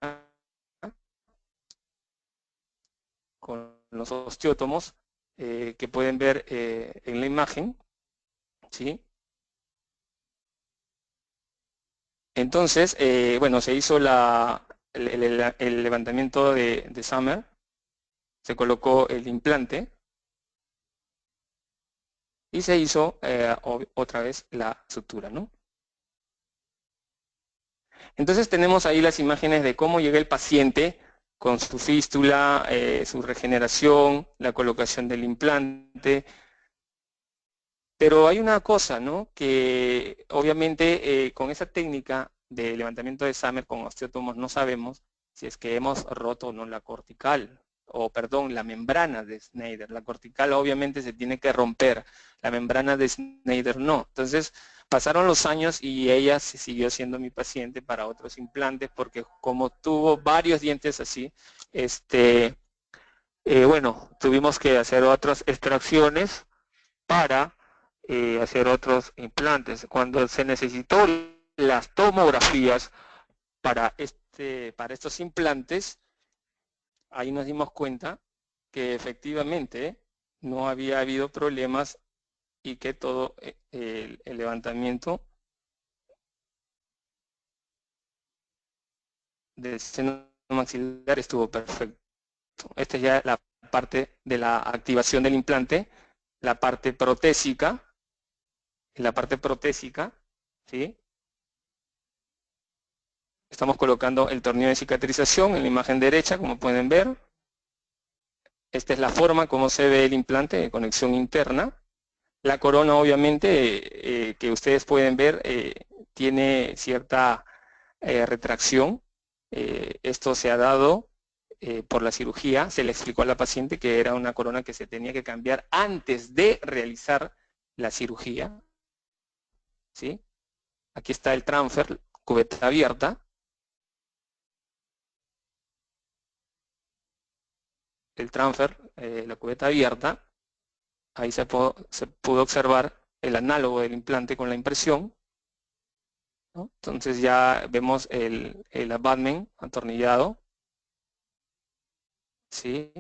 con los osteótomos que pueden ver en la imagen, ¿sí? Entonces, bueno, se hizo el levantamiento de Summer, se colocó el implante y se hizo otra vez la sutura, ¿no? Entonces tenemos ahí las imágenes de cómo llega el paciente con su fístula, su regeneración, la colocación del implante. Pero hay una cosa, ¿no? Que obviamente con esa técnica de levantamiento de Summer con osteótomos no sabemos si es que hemos roto o no la cortical, o perdón, la membrana de Snyder. La cortical obviamente se tiene que romper, la membrana de Snyder no. Entonces pasaron los años y ella se siguió siendo mi paciente para otros implantes porque como tuvo varios dientes así, bueno, tuvimos que hacer otras extracciones para hacer otros implantes. Cuando se necesitó las tomografías para estos implantes, ahí nos dimos cuenta que efectivamente no había habido problemas y que todo el levantamiento del seno maxilar estuvo perfecto. Esta es ya la parte de la activación del implante, la parte protésica, ¿sí? Estamos colocando el tornillo de cicatrización en la imagen derecha, como pueden ver. Esta es la forma como se ve el implante de conexión interna. La corona, obviamente, que ustedes pueden ver, tiene cierta retracción. Esto se ha dado por la cirugía. Se le explicó a la paciente que era una corona que se tenía que cambiar antes de realizar la cirugía, ¿sí? Aquí está el transfer, cubeta abierta. El transfer, la cubeta abierta. Ahí se pudo observar el análogo del implante con la impresión, ¿no? Entonces ya vemos el abutment atornillado, ¿sí?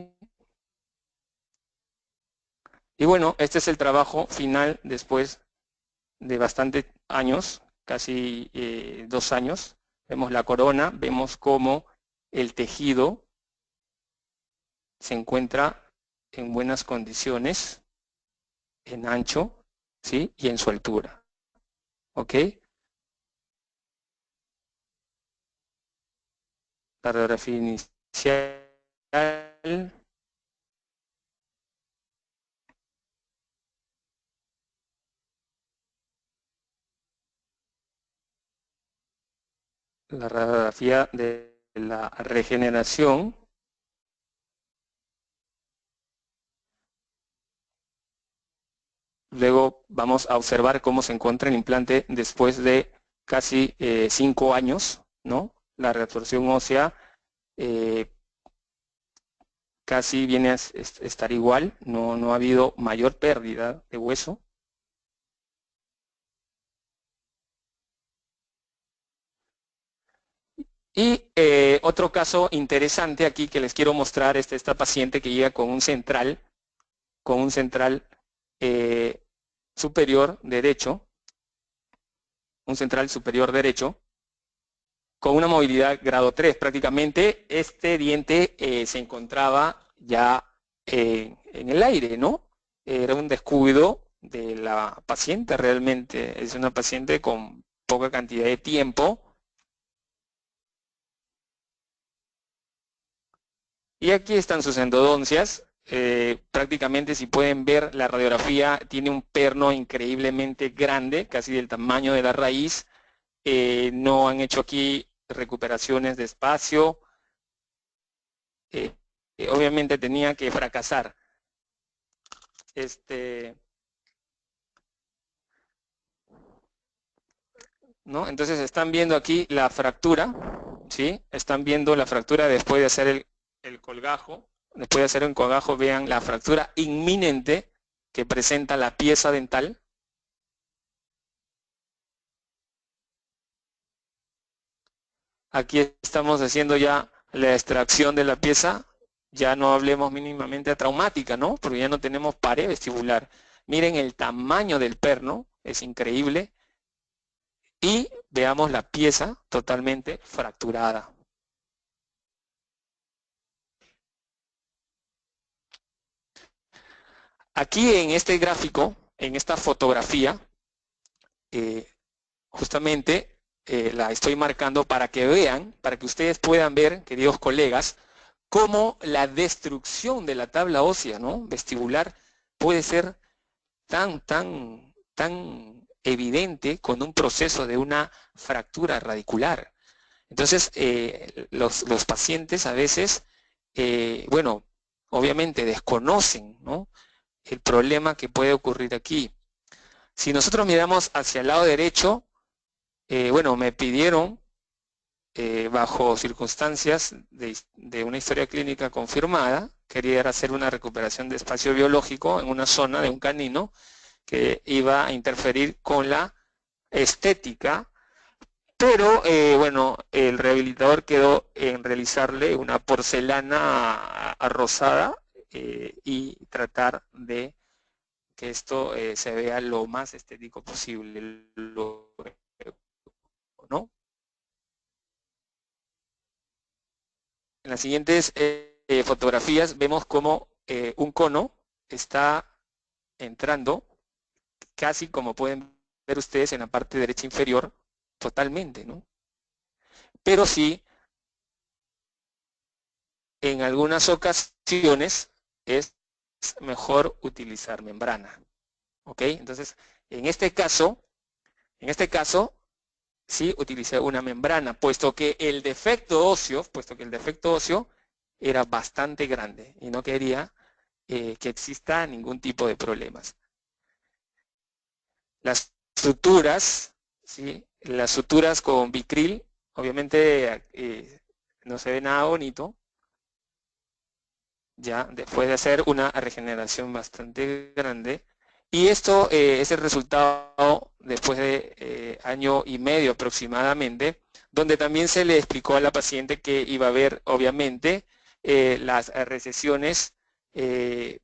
Y bueno, este es el trabajo final después de bastantes años, casi 2 años. Vemos la corona, vemos cómo el tejido se encuentra en buenas condiciones, en ancho, ¿sí? Y en su altura. ¿Ok? La radiografía inicial. La radiografía de la regeneración. Luego vamos a observar cómo se encuentra el implante después de casi 5 años, ¿no? La reabsorción ósea casi viene a estar igual, no ha habido mayor pérdida de hueso. Y otro caso interesante aquí que les quiero mostrar es esta paciente que llega con un central superior derecho, con una movilidad grado 3. Prácticamente este diente se encontraba ya en el aire, ¿no? Era un descuido de la paciente realmente. Es una paciente con poca cantidad de tiempo. Y aquí están sus endodoncias. Prácticamente, si pueden ver, la radiografía tiene un perno increíblemente grande, casi del tamaño de la raíz. No han hecho aquí recuperaciones de espacio. Obviamente tenía que fracasar. ¿No? Entonces están viendo aquí la fractura, ¿sí? Están viendo la fractura después de hacer el colgajo. Después de hacer un colgajo, vean la fractura inminente que presenta la pieza dental. Aquí estamos haciendo ya la extracción de la pieza. Ya no hablemos mínimamente traumática, ¿no? Porque ya no tenemos pared vestibular. Miren el tamaño del perno, es increíble. Y veamos la pieza totalmente fracturada. Aquí en este gráfico, en esta fotografía, justamente la estoy marcando para que vean, para que ustedes puedan ver, queridos colegas, cómo la destrucción de la tabla ósea, ¿no? Vestibular puede ser tan evidente con un proceso de una fractura radicular. Entonces, los pacientes a veces, bueno, obviamente desconocen, ¿no?, el problema que puede ocurrir aquí. Si nosotros miramos hacia el lado derecho, bueno, me pidieron, bajo circunstancias de una historia clínica confirmada, quería hacer una recuperación de espacio biológico en una zona de un canino que iba a interferir con la estética, pero bueno, el rehabilitador quedó en realizarle una porcelana rosada y tratar de que esto se vea lo más estético posible, ¿no? En las siguientes fotografías vemos cómo un cono está entrando, casi como pueden ver ustedes en la parte derecha inferior, totalmente, ¿no? Pero sí, en algunas ocasiones es mejor utilizar membrana, ¿ok? Entonces, en este caso, sí utilicé una membrana, puesto que el defecto óseo era bastante grande y no quería que exista ningún tipo de problemas. Las suturas, ¿sí? Las suturas con Vicryl, obviamente no se ve nada bonito, ya después de hacer una regeneración bastante grande. Y esto es el resultado después de año y medio aproximadamente, donde también se le explicó a la paciente que iba a haber, obviamente, las recesiones, en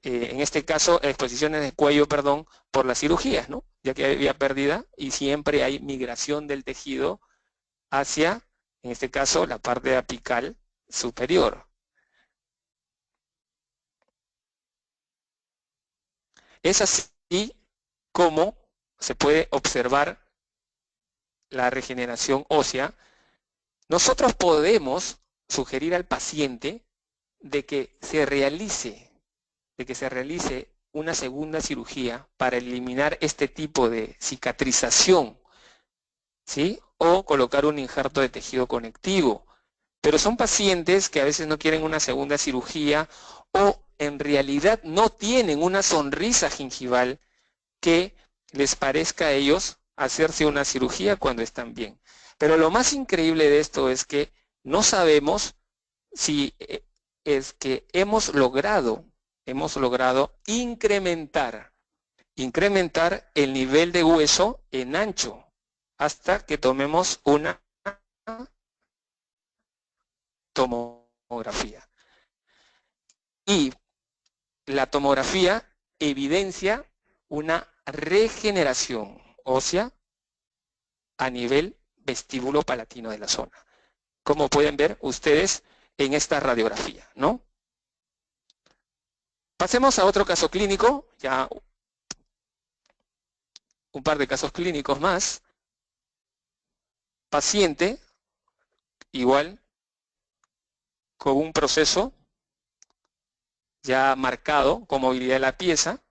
este caso, exposiciones de cuello, perdón, por las cirugías, ¿no? ya que había pérdida, y siempre hay migración del tejido hacia, en este caso, la parte apical superior. Es así como se puede observar la regeneración ósea. Nosotros podemos sugerir al paciente de que se realice una segunda cirugía para eliminar este tipo de cicatrización, ¿sí? O colocar un injerto de tejido conectivo. Pero son pacientes que a veces no quieren una segunda cirugía o en realidad no tienen una sonrisa gingival que les parezca a ellos hacerse una cirugía cuando están bien. Pero lo más increíble de esto es que no sabemos si es que hemos logrado incrementar el nivel de hueso en ancho hasta que tomemos una tomografía. Y la tomografía evidencia una regeneración ósea a nivel vestíbulo palatino de la zona, como pueden ver ustedes en esta radiografía, ¿no? Pasemos a otro caso clínico, ya un par de casos clínicos más. Paciente, igual, con un proceso ya marcado con movilidad de la pieza,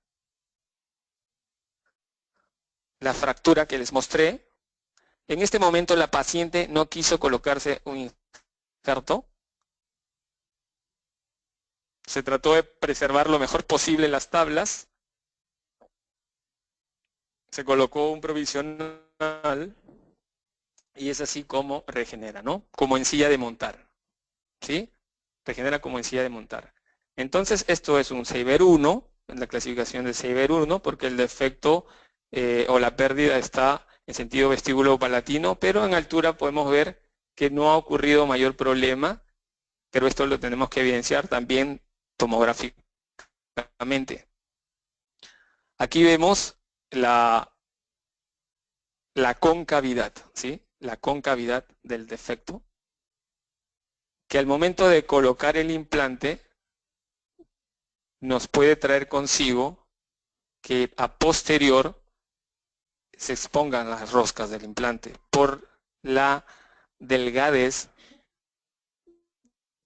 la fractura que les mostré. En este momento la paciente no quiso colocarse un injerto. Se trató de preservar lo mejor posible las tablas. Se colocó un provisional y es así como regenera, ¿no? Como en silla de montar, ¿sí? Regenera como en silla de montar. Entonces esto es un Seiber 1, en la clasificación de Seiber 1, porque el defecto o la pérdida está en sentido vestíbulo palatino, pero en altura podemos ver que no ha ocurrido mayor problema, pero esto lo tenemos que evidenciar también tomográficamente. Aquí vemos la concavidad, ¿sí? La concavidad del defecto, que al momento de colocar el implante nos puede traer consigo que a posterior se expongan las roscas del implante por la delgadez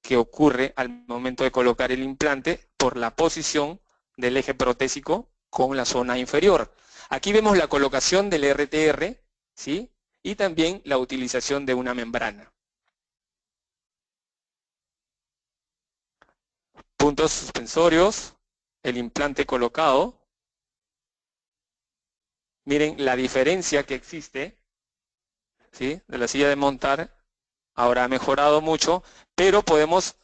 que ocurre al momento de colocar el implante por la posición del eje protésico con la zona inferior. Aquí vemos la colocación del RTR, ¿sí? Y también la utilización de una membrana. Puntos suspensorios, el implante colocado. Miren la diferencia que existe, ¿sí? De la silla de montar. Ahora ha mejorado mucho, pero podemos,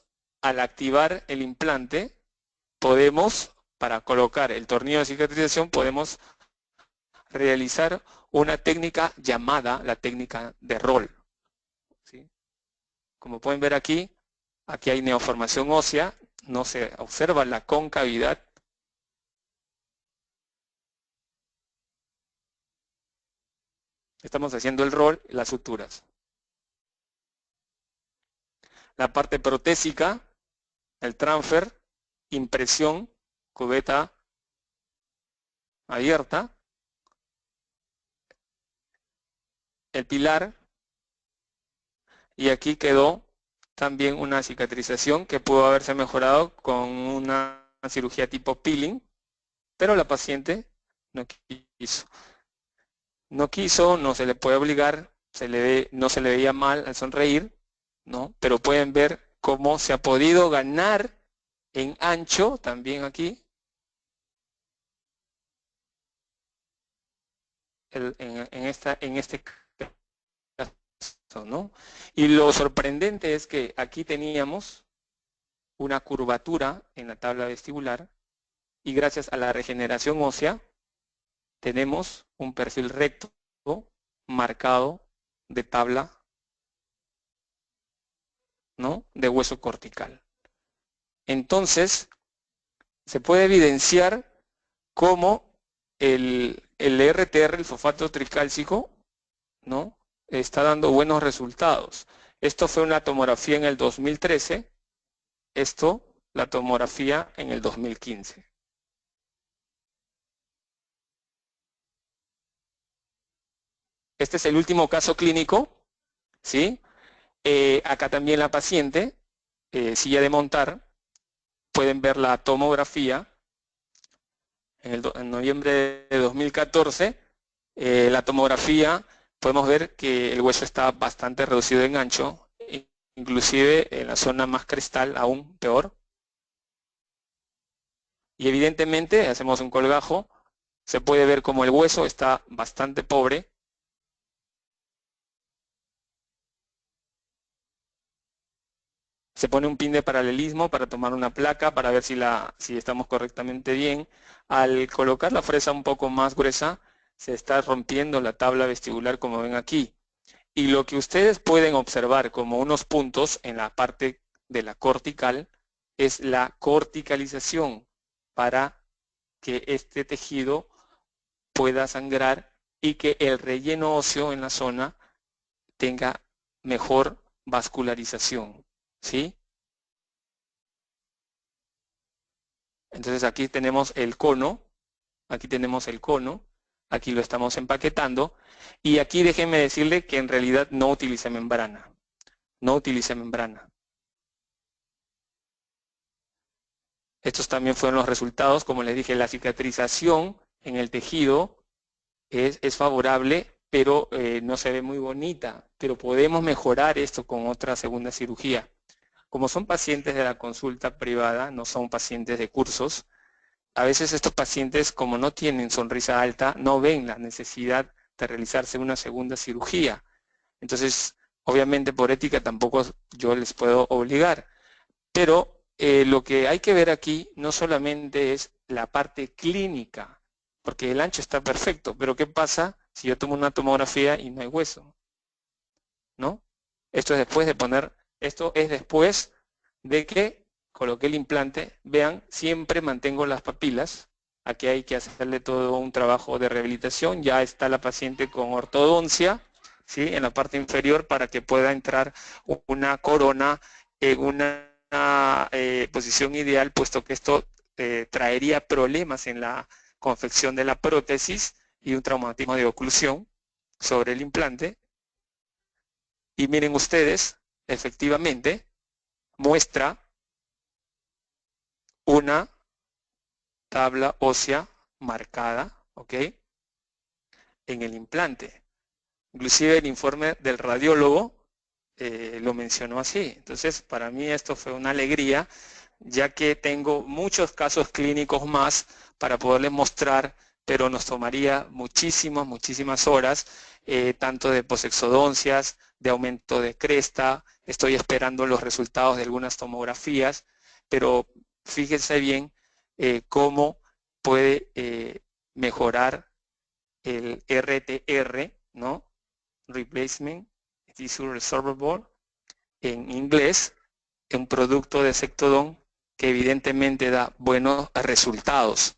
al activar el implante, para colocar el tornillo de cicatrización, podemos realizar una técnica llamada la técnica de rol, ¿sí? Como pueden ver aquí hay neoformación ósea, no se observa la concavidad. Estamos haciendo el rol, las suturas. La parte protésica, el transfer, impresión, cubeta abierta, el pilar, y aquí quedó también una cicatrización que pudo haberse mejorado con una cirugía tipo peeling, pero la paciente no quiso. No quiso, no se le puede obligar, no se le veía mal al sonreír, ¿no? Pero pueden ver cómo se ha podido ganar en ancho también aquí, en este caso, ¿no? Y lo sorprendente es que aquí teníamos una curvatura en la tabla vestibular y gracias a la regeneración ósea tenemos un perfil recto marcado de tabla, ¿no? De hueso cortical. Entonces, se puede evidenciar cómo el el RTR, el fosfato tricálcico, ¿no?, está dando buenos resultados. Esto fue una tomografía en el 2013, esto, la tomografía en el 2015. Este es el último caso clínico, ¿sí? Acá también la paciente, silla de montar, pueden ver la tomografía en noviembre de 2014. La tomografía, podemos ver que el hueso está bastante reducido en ancho, inclusive en la zona más crestal aún peor. Y evidentemente, hacemos un colgajo, se puede ver como el hueso está bastante pobre. Se pone un pin de paralelismo para tomar una placa para ver si estamos correctamente bien. Al colocar la fresa un poco más gruesa, se está rompiendo la tabla vestibular, como ven aquí. Y lo que ustedes pueden observar como unos puntos en la parte de la cortical es la corticalización para que este tejido pueda sangrar y que el relleno óseo en la zona tenga mejor vascularización, ¿sí? Entonces aquí tenemos el cono, aquí lo estamos empaquetando, y aquí déjenme decirle que en realidad no utilice membrana, Estos también fueron los resultados. Como les dije, la cicatrización en el tejido es favorable, pero no se ve muy bonita, pero podemos mejorar esto con otra segunda cirugía. Como son pacientes de la consulta privada, no son pacientes de cursos, a veces estos pacientes, como no tienen sonrisa alta, no ven la necesidad de realizarse una segunda cirugía. Entonces, obviamente por ética tampoco yo les puedo obligar, pero lo que hay que ver aquí no solamente es la parte clínica, porque el ancho está perfecto, pero ¿qué pasa si yo tomo una tomografía y no hay hueso? ¿No? Esto es después de que coloqué el implante. Vean, siempre mantengo las papilas. Aquí hay que hacerle todo un trabajo de rehabilitación. Ya está la paciente con ortodoncia, ¿sí?, en la parte inferior, para que pueda entrar una corona en una posición ideal, puesto que esto traería problemas en la confección de la prótesis y un traumatismo de oclusión sobre el implante. Y miren ustedes, efectivamente, muestra una tabla ósea marcada, ¿ok?, en el implante. Inclusive el informe del radiólogo lo mencionó así. Entonces, para mí esto fue una alegría, ya que tengo muchos casos clínicos más para poderles mostrar, pero nos tomaría muchísimas horas, tanto de posexodoncias, de aumento de cresta. Estoy esperando los resultados de algunas tomografías, pero fíjense bien cómo puede mejorar el RTR, ¿no? Replacement Tissue Resorbable, en inglés, un producto de Sectodon que evidentemente da buenos resultados.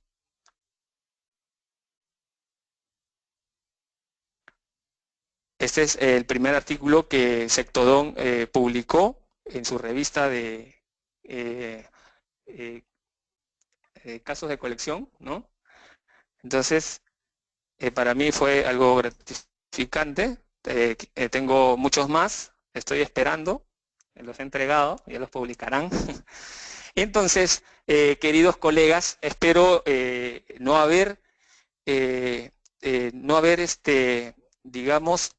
Este es el primer artículo que Sectodon publicó en su revista de casos de colección, ¿no? Entonces, para mí fue algo gratificante. Tengo muchos más, estoy esperando, los he entregado, ya los publicarán. Entonces, queridos colegas, espero no haber digamos,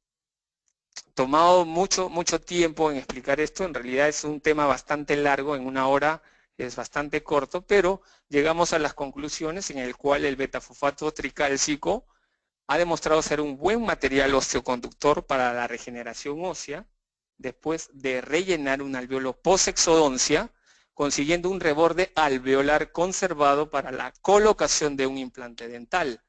tomado mucho tiempo en explicar esto. En realidad es un tema bastante largo, en una hora es bastante corto, pero llegamos a las conclusiones en el cual el betafosfato tricálcico ha demostrado ser un buen material osteoconductor para la regeneración ósea después de rellenar un alveolo post-exodoncia, consiguiendo un reborde alveolar conservado para la colocación de un implante dental.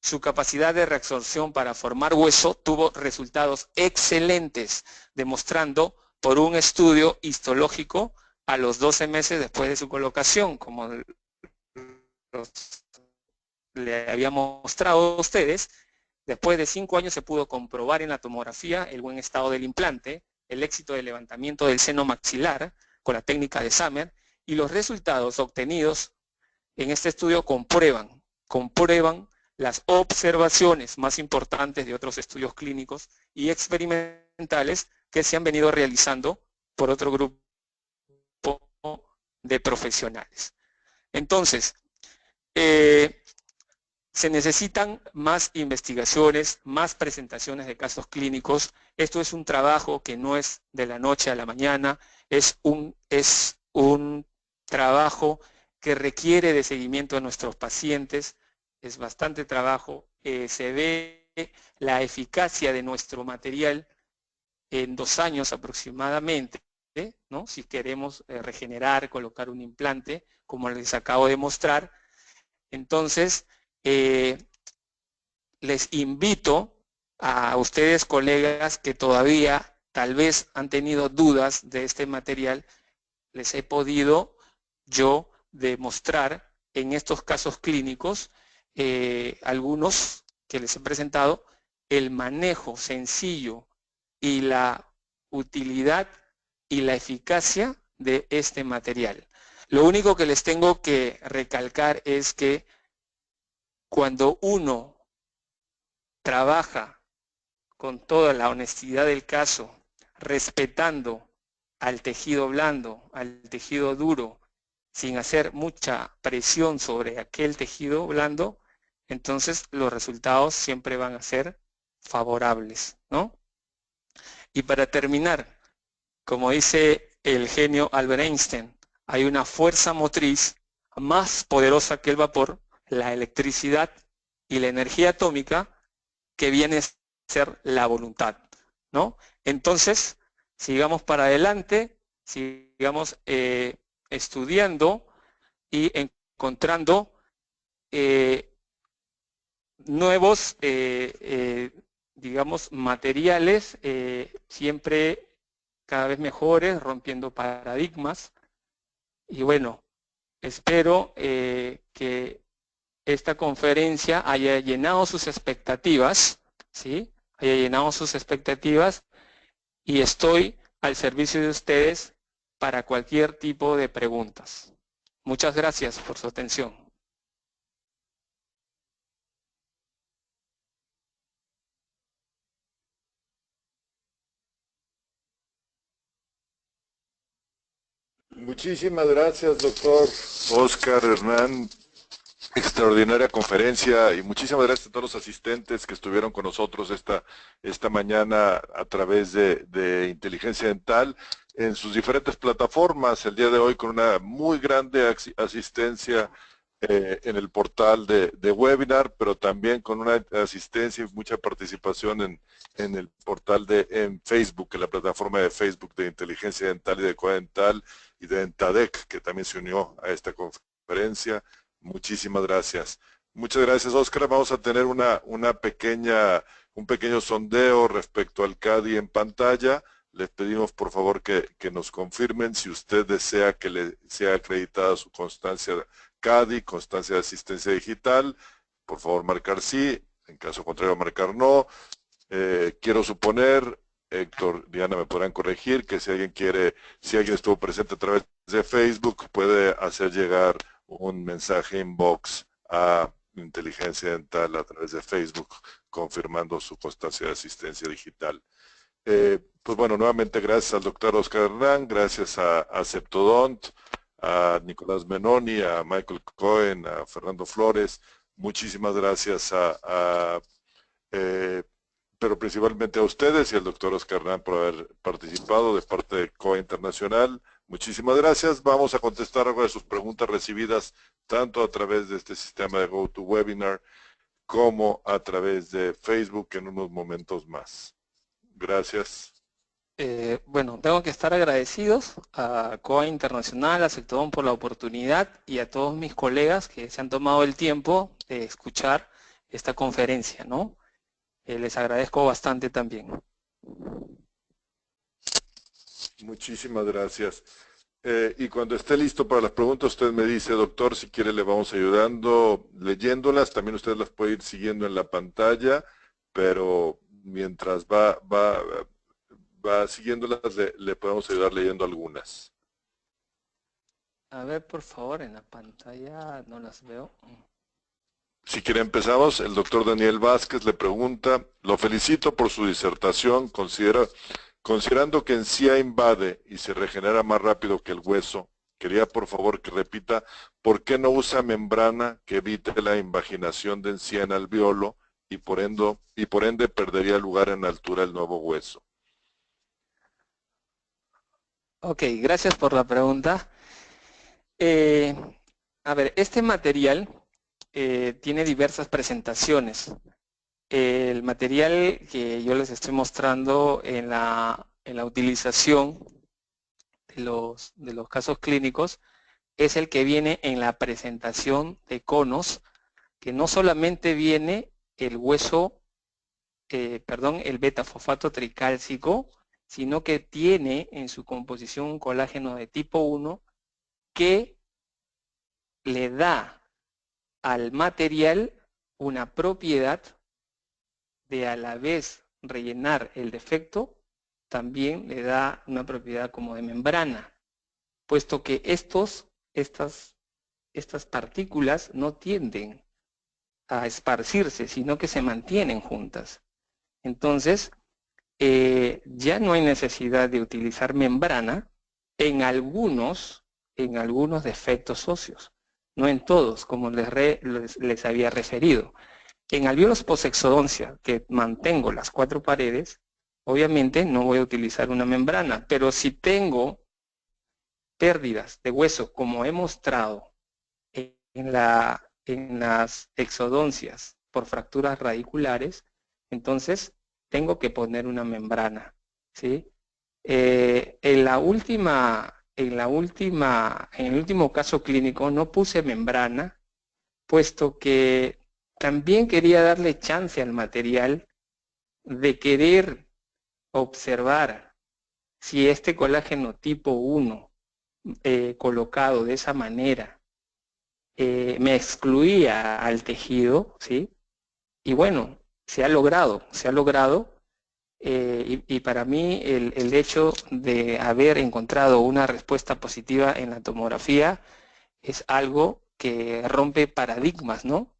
Su capacidad de reabsorción para formar hueso tuvo resultados excelentes, demostrando por un estudio histológico a los 12 meses después de su colocación, como los le había mostrado a ustedes, después de 5 años se pudo comprobar en la tomografía el buen estado del implante, el éxito del levantamiento del seno maxilar con la técnica de Summer, y los resultados obtenidos en este estudio comprueban las observaciones más importantes de otros estudios clínicos y experimentales que se han venido realizando por otro grupo de profesionales. Entonces, se necesitan más investigaciones, más presentaciones de casos clínicos. Esto es un trabajo que no es de la noche a la mañana, es un trabajo que requiere de seguimiento de nuestros pacientes, es bastante trabajo, se ve la eficacia de nuestro material en 2 años aproximadamente, ¿no? Si queremos regenerar, colocar un implante, como les acabo de mostrar. Entonces, les invito a ustedes, colegas, que todavía tal vez han tenido dudas de este material, les he podido yo demostrar en estos casos clínicos, algunos que les he presentado, el manejo sencillo y la utilidad y la eficacia de este material. Lo único que les tengo que recalcar es que cuando uno trabaja con toda la honestidad del caso, respetando al tejido blando, al tejido duro, sin hacer mucha presión sobre aquel tejido blando, entonces los resultados siempre van a ser favorables, ¿no? Y para terminar, como dice el genio Albert Einstein, hay una fuerza motriz más poderosa que el vapor, la electricidad y la energía atómica, que viene a ser la voluntad, ¿no? Entonces, sigamos para adelante, sigamos estudiando y encontrando nuevos, digamos, materiales, siempre cada vez mejores, rompiendo paradigmas. Y bueno, espero que esta conferencia haya llenado sus expectativas, ¿sí? Haya llenado sus expectativas, y estoy al servicio de ustedes para cualquier tipo de preguntas. Muchas gracias por su atención. Muchísimas gracias, doctor Oscar Hernán. Extraordinaria conferencia, y muchísimas gracias a todos los asistentes que estuvieron con nosotros esta mañana a través de Inteligencia Dental en sus diferentes plataformas. El día de hoy con una muy grande asistencia en el portal de webinar, pero también con una asistencia y mucha participación en el portal en Facebook, en la plataforma de Facebook de Inteligencia Dental y de Codental y de Dentadec, que también se unió a esta conferencia. Muchísimas gracias. Muchas gracias, Oscar. Vamos a tener un pequeño sondeo respecto al CADI en pantalla. Les pedimos por favor que nos confirmen si usted desea que le sea acreditada su constancia CADI, constancia de asistencia digital. Por favor, marcar sí. En caso contrario, marcar no. Quiero suponer, Héctor, Diana, me podrán corregir, que si alguien estuvo presente a través de Facebook, puede hacer llegar un mensaje inbox a Inteligencia Dental a través de Facebook, confirmando su constancia de asistencia digital. Pues bueno, nuevamente gracias al doctor Oscar Hernán, gracias a Septodont, a Nicolás Menoni, a Michael Cohen, a Fernando Flores. Muchísimas gracias pero principalmente a ustedes y al doctor Oscar Hernán por haber participado de parte de COA Internacional. Muchísimas gracias. Vamos a contestar algunas de sus preguntas recibidas tanto a través de este sistema de GoToWebinar como a través de Facebook en unos momentos más. Gracias. Bueno, tengo que estar agradecidos a COA Internacional, a Sectodon por la oportunidad, y a todos mis colegas que se han tomado el tiempo de escuchar esta conferencia, ¿no? Les agradezco bastante también. Muchísimas gracias. Y cuando esté listo para las preguntas, usted me dice, doctor, si quiere le vamos ayudando leyéndolas. También usted las puede ir siguiendo en la pantalla, pero mientras va siguiéndolas, le podemos ayudar leyendo algunas. A ver, por favor, en la pantalla no las veo. Si quiere empezamos. El doctor Daniel Vázquez le pregunta, lo felicito por su disertación, considerando que encía invade y se regenera más rápido que el hueso, quería por favor que repita por qué no usa membrana que evite la invaginación de encía en alveolo y por ende perdería lugar en altura el nuevo hueso. Ok, gracias por la pregunta. A ver, este material tiene diversas presentaciones. El material que yo les estoy mostrando en la utilización de los casos clínicos es el que viene en la presentación de conos, que no solamente viene el hueso, el beta-fosfato tricálcico, sino que tiene en su composición un colágeno de tipo 1 que le da al material una propiedad de a la vez rellenar el defecto, también le da una propiedad como de membrana, puesto que estas partículas no tienden a esparcirse, sino que se mantienen juntas. Entonces, ya no hay necesidad de utilizar membrana en algunos defectos óseos, no en todos, como les había referido. En alvéolos posexodoncia, que mantengo las 4 paredes, obviamente no voy a utilizar una membrana, pero si tengo pérdidas de hueso, como he mostrado en las exodoncias por fracturas radiculares, entonces tengo que poner una membrana, ¿sí? En el último caso clínico no puse membrana, puesto que también quería darle chance al material de querer observar si este colágeno tipo 1 colocado de esa manera me excluía al tejido, ¿sí? Y bueno, se ha logrado, y para mí el hecho de haber encontrado una respuesta positiva en la tomografía es algo que rompe paradigmas, ¿no?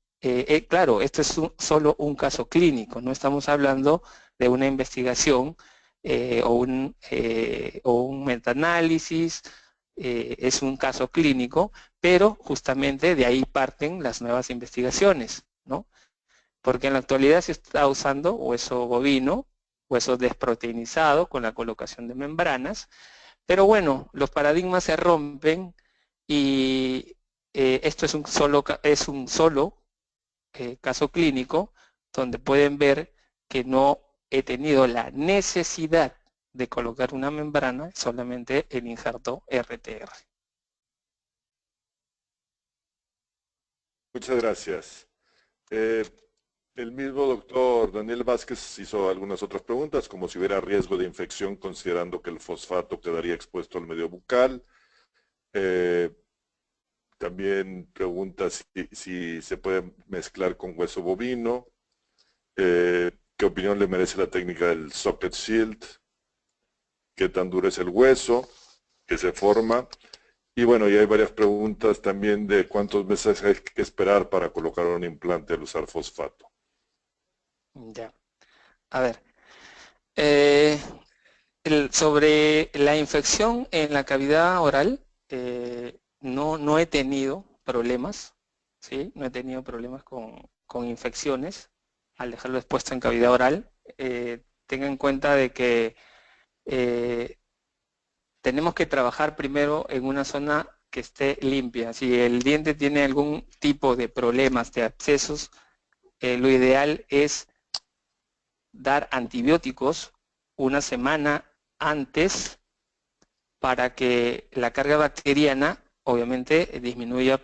Claro, esto es solo un caso clínico, no estamos hablando de una investigación o un metaanálisis, es un caso clínico, pero justamente de ahí parten las nuevas investigaciones, ¿no? Porque en la actualidad se está usando hueso bovino, hueso desproteinizado con la colocación de membranas, pero bueno, los paradigmas se rompen y esto es un solo caso clínico donde pueden ver que no he tenido la necesidad de colocar una membrana, solamente el injerto RTR. Muchas gracias. El mismo doctor Daniel Vázquez hizo algunas otras preguntas, como si hubiera riesgo de infección considerando que el fosfato quedaría expuesto al medio bucal. También pregunta si se puede mezclar con hueso bovino. ¿Qué opinión le merece la técnica del socket shield? ¿Qué tan duro es el hueso que se forma? Y bueno, y hay varias preguntas también de cuántos meses hay que esperar para colocar un implante al usar fosfato. Ya. A ver. Sobre la infección en la cavidad oral, no he tenido problemas, ¿sí? No he tenido problemas con infecciones al dejarlo expuesto en cavidad oral. Tenga en cuenta de que tenemos que trabajar primero en una zona que esté limpia. Si el diente tiene algún tipo de problemas, de abscesos, lo ideal es dar antibióticos una semana antes para que la carga bacteriana obviamente disminuya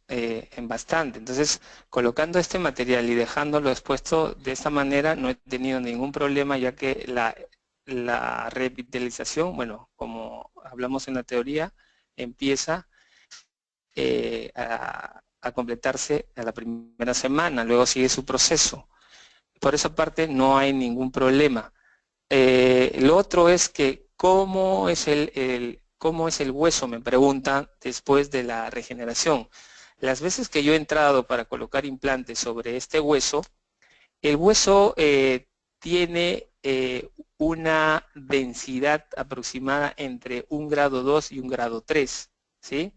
en bastante. Entonces, colocando este material y dejándolo expuesto de esta manera, no he tenido ningún problema, ya que la revitalización, bueno, como hablamos en la teoría, empieza a completarse a la primera semana, luego sigue su proceso. Por esa parte no hay ningún problema. Lo otro es que cómo es el hueso, me preguntan, después de la regeneración. Las veces que yo he entrado para colocar implantes sobre este hueso, el hueso tiene una densidad aproximada entre un grado 2 y un grado 3, ¿sí?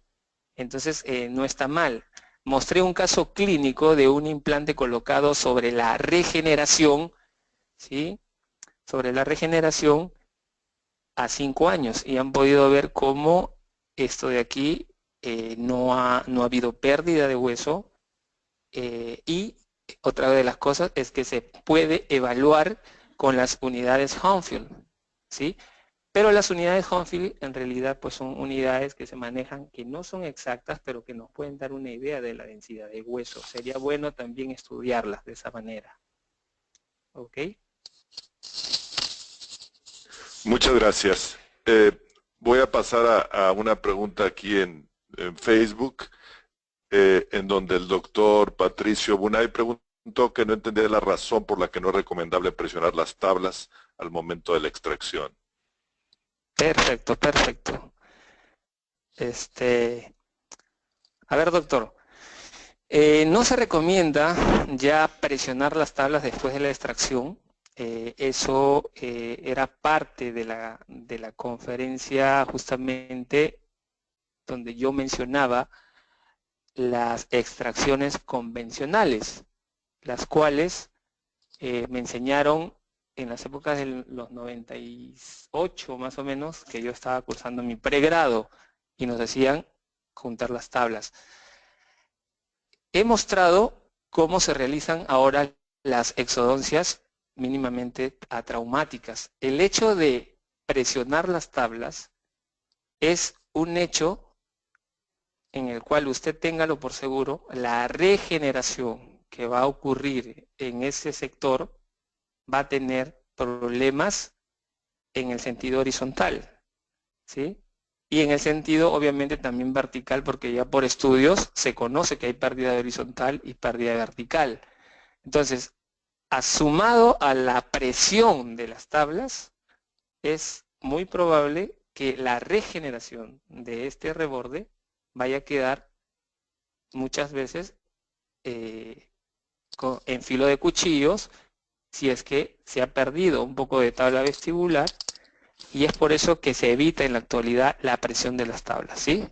Entonces no está mal. Mostré un caso clínico de un implante colocado sobre la regeneración, ¿sí? Sobre la regeneración a 5 años y han podido ver cómo esto de aquí no ha habido pérdida de hueso y otra de las cosas es que se puede evaluar con las unidades Hounsfield, ¿sí? Pero las unidades Hounsfield en realidad pues son unidades que se manejan que no son exactas, pero que nos pueden dar una idea de la densidad de hueso. Sería bueno también estudiarlas de esa manera. ¿Ok? Muchas gracias. Voy a pasar a una pregunta aquí en Facebook, en donde el doctor Patricio Bunay preguntó que no entendía la razón por la que no es recomendable presionar las tablas al momento de la extracción. Perfecto, perfecto. A ver, doctor, no se recomienda ya presionar las tablas después de la extracción. Eso era parte de la conferencia justamente donde yo mencionaba las extracciones convencionales, las cuales me enseñaron en las épocas de los 98 más o menos, que yo estaba cursando mi pregrado y nos decían juntar las tablas. He mostrado cómo se realizan ahora las exodoncias mínimamente atraumáticas. El hecho de presionar las tablas es un hecho en el cual usted téngalo por seguro, la regeneración que va a ocurrir en ese sector va a tener problemas en el sentido horizontal, ¿sí? Y en el sentido obviamente también vertical, porque ya por estudios se conoce que hay pérdida de horizontal y pérdida vertical. Entonces, sumado a la presión de las tablas, es muy probable que la regeneración de este reborde vaya a quedar muchas veces en filo de cuchillos, si es que se ha perdido un poco de tabla vestibular, y es por eso que se evita en la actualidad la presión de las tablas, ¿sí?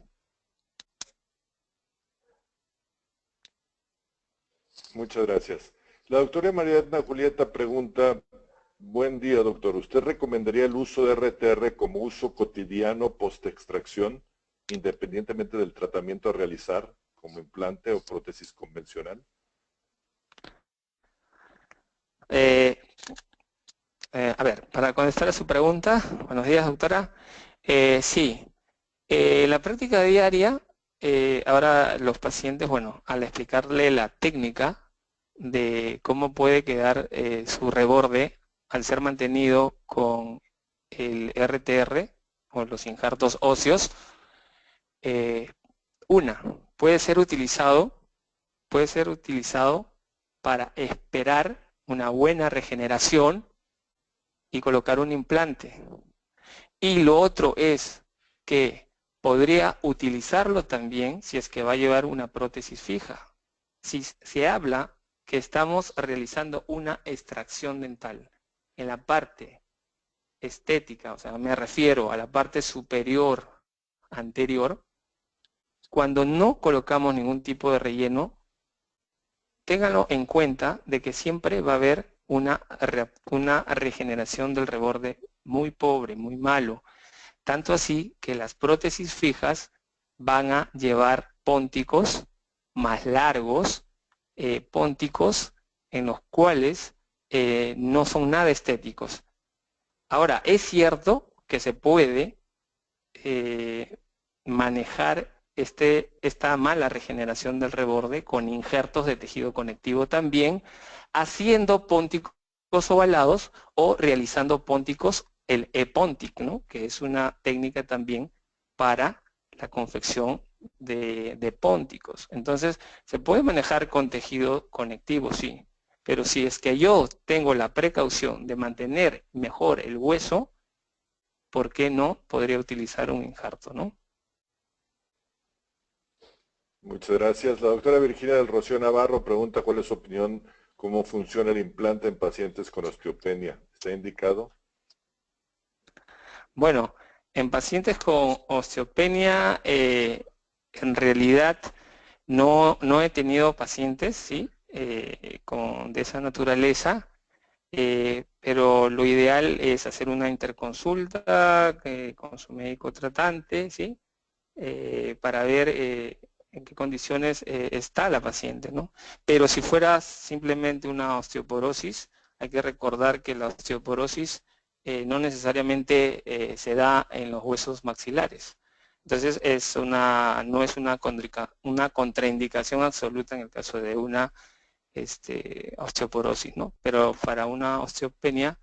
Muchas gracias. La doctora María Edna Julieta pregunta, buen día doctor, ¿usted recomendaría el uso de RTR como uso cotidiano post-extracción, independientemente del tratamiento a realizar, como implante o prótesis convencional? A ver, para contestar a su pregunta, buenos días doctora, sí, la práctica diaria, ahora los pacientes, bueno, al explicarle la técnica de cómo puede quedar su reborde al ser mantenido con el RTR o los injertos óseos, puede ser utilizado para esperar una buena regeneración y colocar un implante. Y lo otro es que podría utilizarlo también si es que va a llevar una prótesis fija. Si se habla que estamos realizando una extracción dental en la parte estética, o sea, me refiero a la parte superior anterior, cuando no colocamos ningún tipo de relleno, ténganlo en cuenta de que siempre va a haber una regeneración del reborde muy pobre, muy malo. Tanto así que las prótesis fijas van a llevar pónticos más largos, pónticos en los cuales no son nada estéticos. Ahora, es cierto que se puede manejar esta mala regeneración del reborde con injertos de tejido conectivo también, haciendo pónticos ovalados o realizando pónticos el E-Pontic, ¿no? Que es una técnica también para la confección de pónticos. Entonces, se puede manejar con tejido conectivo, sí, pero si es que yo tengo la precaución de mantener mejor el hueso, ¿por qué no podría utilizar un injerto, no? Muchas gracias. La doctora Virginia del Rocío Navarro pregunta cuál es su opinión, cómo funciona el implante en pacientes con osteopenia. ¿Está indicado? Bueno, en pacientes con osteopenia, en realidad no he tenido pacientes, ¿sí? De esa naturaleza, pero lo ideal es hacer una interconsulta con su médico tratante, ¿sí? Para ver en qué condiciones está la paciente, ¿no? Pero si fuera simplemente una osteoporosis, hay que recordar que la osteoporosis no necesariamente se da en los huesos maxilares. Entonces no es una contraindicación absoluta en el caso de una osteoporosis, ¿no? Pero para una osteopenia,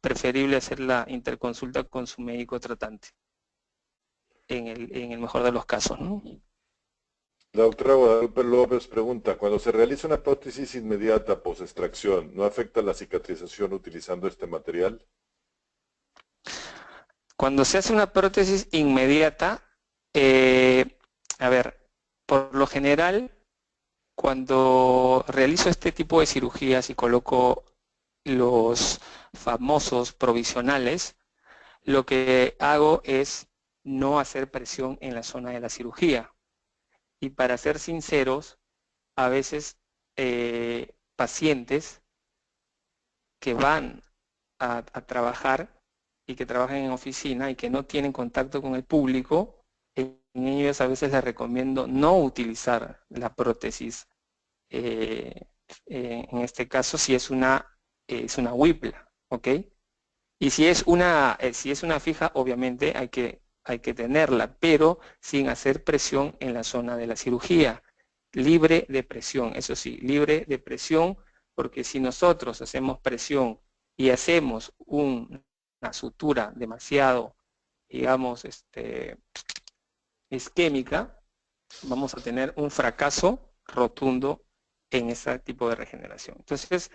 preferible hacer la interconsulta con su médico tratante en el mejor de los casos, ¿no? La doctora Guadalupe López pregunta, cuando se realiza una prótesis inmediata post-extracción, ¿no afecta la cicatrización utilizando este material? Cuando se hace una prótesis inmediata, a ver, por lo general, cuando realizo este tipo de cirugías y coloco los famosos provisionales, lo que hago es no hacer presión en la zona de la cirugía. Y para ser sinceros, a veces pacientes que van a trabajar y que trabajan en oficina y que no tienen contacto con el público, en ellos a veces les recomiendo no utilizar la prótesis. En este caso, si es una Whipla, ¿ok? Y si es una fija, obviamente hay que tenerla, pero sin hacer presión en la zona de la cirugía. Libre de presión, eso sí, libre de presión, porque si nosotros hacemos presión y hacemos una sutura demasiado, digamos, isquémica, vamos a tener un fracaso rotundo en ese tipo de regeneración. Entonces,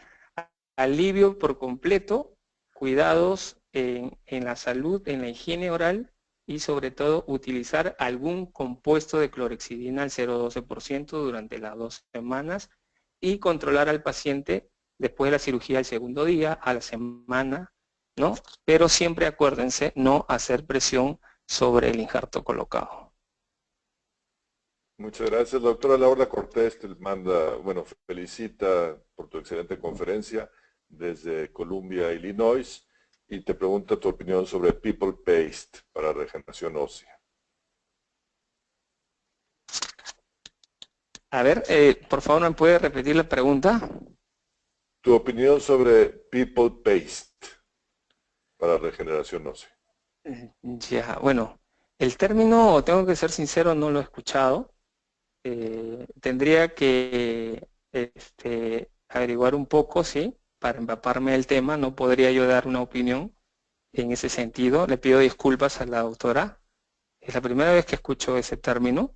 alivio por completo, cuidados en la salud, en la higiene oral y sobre todo utilizar algún compuesto de clorexidina al 0,12% durante las 2 semanas y controlar al paciente después de la cirugía el segundo día, a la semana, ¿no? Pero siempre acuérdense no hacer presión sobre el injerto colocado. Muchas gracias. La doctora Laura Cortés te manda, bueno, felicita por tu excelente conferencia desde Columbia, Illinois, y te pregunta tu opinión sobre People Paste para regeneración ósea. A ver, por favor, ¿me puede repetir la pregunta? Tu opinión sobre People Paste para regeneración ósea. Ya, bueno, el término, tengo que ser sincero, no lo he escuchado. Tendría que averiguar un poco, ¿sí? Para empaparme del tema, no podría yo dar una opinión en ese sentido. Le pido disculpas a la doctora. Es la primera vez que escucho ese término,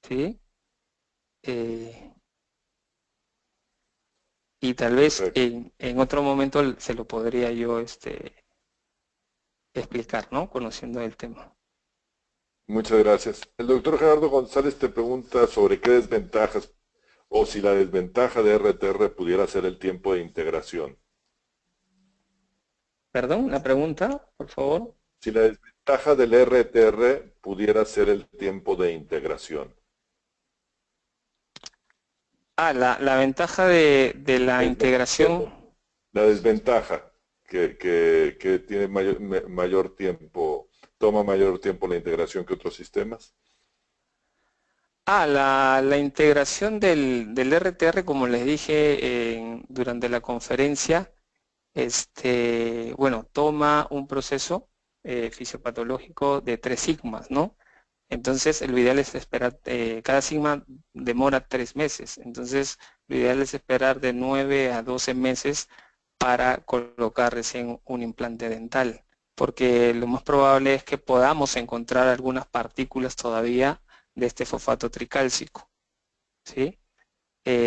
¿sí? Y tal vez en otro momento se lo podría yo explicar, ¿no? Conociendo el tema. Muchas gracias. El doctor Gerardo González te pregunta sobre qué desventajas o si la desventaja de RTR pudiera ser el tiempo de integración. Perdón, la pregunta, por favor. Si la desventaja del RTR pudiera ser el tiempo de integración. La ventaja de la integración. La desventaja, que tiene mayor tiempo, toma mayor tiempo la integración que otros sistemas. La integración del RTR, como les dije durante la conferencia, bueno, toma un proceso fisiopatológico de 3 sigmas, ¿no? Entonces, lo ideal es esperar, cada sigma demora 3 meses, entonces lo ideal es esperar de 9 a 12 meses para colocar recién un implante dental, porque lo más probable es que podamos encontrar algunas partículas todavía de este fosfato tricálcico, ¿sí?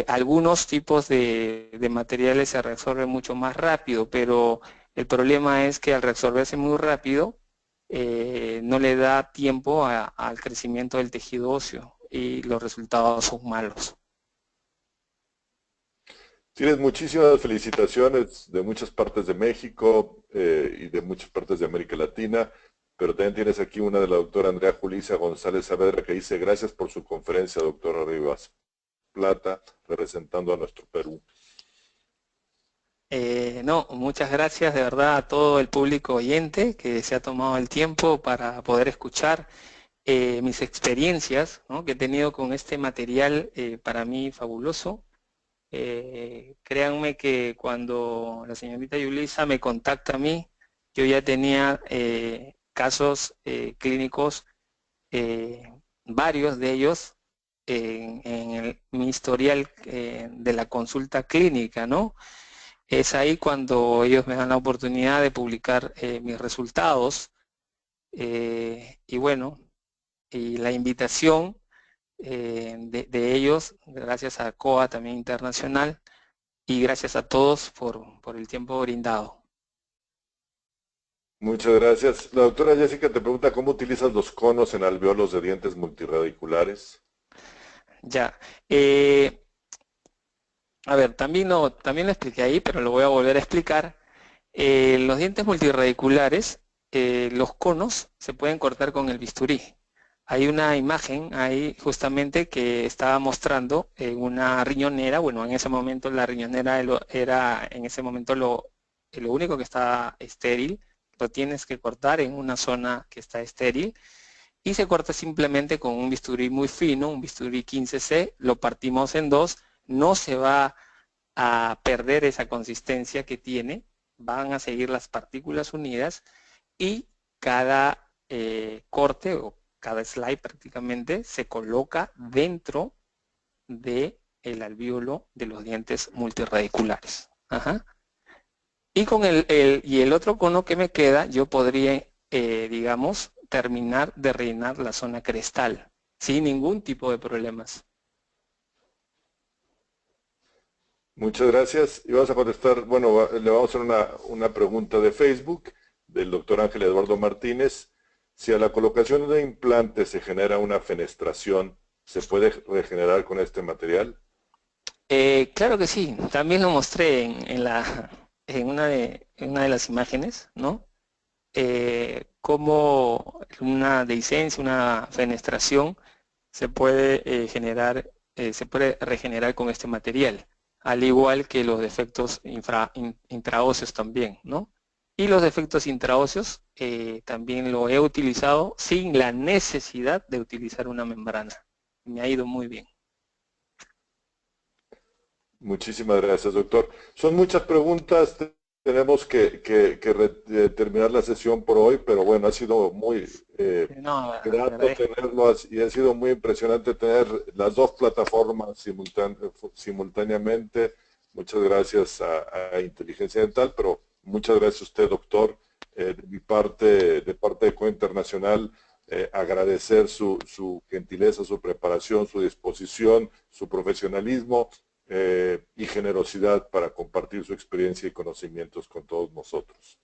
Algunos tipos de materiales se reabsorben mucho más rápido, pero el problema es que al reabsorberse muy rápido, no le da tiempo al crecimiento del tejido óseo y los resultados son malos. Tienes muchísimas felicitaciones de muchas partes de México y de muchas partes de América Latina, pero también tienes aquí una de la doctora Andrea Julissa González Saavedra que dice: gracias por su conferencia, doctora Rivas Plata, representando a nuestro Perú. No, muchas gracias de verdad a todo el público oyente que se ha tomado el tiempo para poder escuchar mis experiencias, ¿no?, que he tenido con este material para mí fabuloso. Créanme que cuando la señorita Yulisa me contacta a mí, yo ya tenía casos clínicos, varios de ellos, en mi historial de la consulta clínica, ¿no? Es ahí cuando ellos me dan la oportunidad de publicar mis resultados y bueno, y la invitación de ellos, gracias a COA también internacional, y gracias a todos por el tiempo brindado. Muchas gracias. La doctora Jessica te pregunta cómo utilizas los conos en alveolos de dientes multirradiculares. Ya. A ver, también lo expliqué ahí, pero lo voy a volver a explicar. Los dientes multirradiculares, los conos se pueden cortar con el bisturí. Hay una imagen ahí justamente que estaba mostrando una riñonera. Bueno, en ese momento la riñonera era en ese momento lo único que estaba estéril. Lo tienes que cortar en una zona que está estéril y se corta simplemente con un bisturí muy fino, un bisturí 15C, lo partimos en dos, no se va a perder esa consistencia que tiene, van a seguir las partículas unidas y cada corte o cada slide prácticamente se coloca dentro del alvéolo de los dientes multirradiculares. Ajá. Y con el otro cono que me queda, yo podría, digamos, terminar de rellenar la zona crestal sin ningún tipo de problemas. Muchas gracias. Y vamos a contestar, bueno, le vamos a hacer una pregunta de Facebook del doctor Ángel Eduardo Martínez. Si a la colocación de implante se genera una fenestración, ¿se puede regenerar con este material? Claro que sí, también lo mostré en una de las imágenes, ¿no? Cómo una dehiscencia, una fenestración se puede se puede regenerar con este material, al igual que los defectos intraóseos también, ¿no? Y los defectos intraóseos también lo he utilizado sin la necesidad de utilizar una membrana. Me ha ido muy bien. Muchísimas gracias, doctor. Son muchas preguntas. Tenemos que terminar la sesión por hoy, pero bueno, ha sido muy No, grato tenerlo y ha sido muy impresionante tener las dos plataformas simultáneamente. Muchas gracias a Inteligencia Dental, pero muchas gracias a usted, doctor. De mi parte, de parte de COA Internacional, agradecer su gentileza, su preparación, su disposición, su profesionalismo y generosidad para compartir su experiencia y conocimientos con todos nosotros.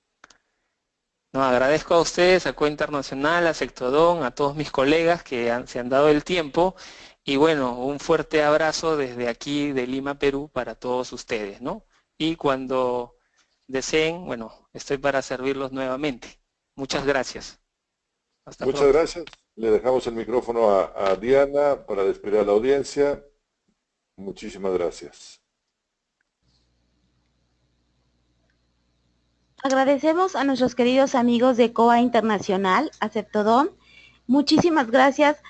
No, agradezco a ustedes, a COA Internacional, a Sectodon, a todos mis colegas que se han dado el tiempo y bueno, un fuerte abrazo desde aquí de Lima, Perú, para todos ustedes, ¿no? Y cuando deseen, bueno, estoy para servirlos nuevamente. Muchas gracias. Hasta Muchas pronto. gracias. Le dejamos el micrófono a Diana para despedir a la audiencia. Muchísimas gracias. Agradecemos a nuestros queridos amigos de COA Internacional, a Septodon. Muchísimas gracias,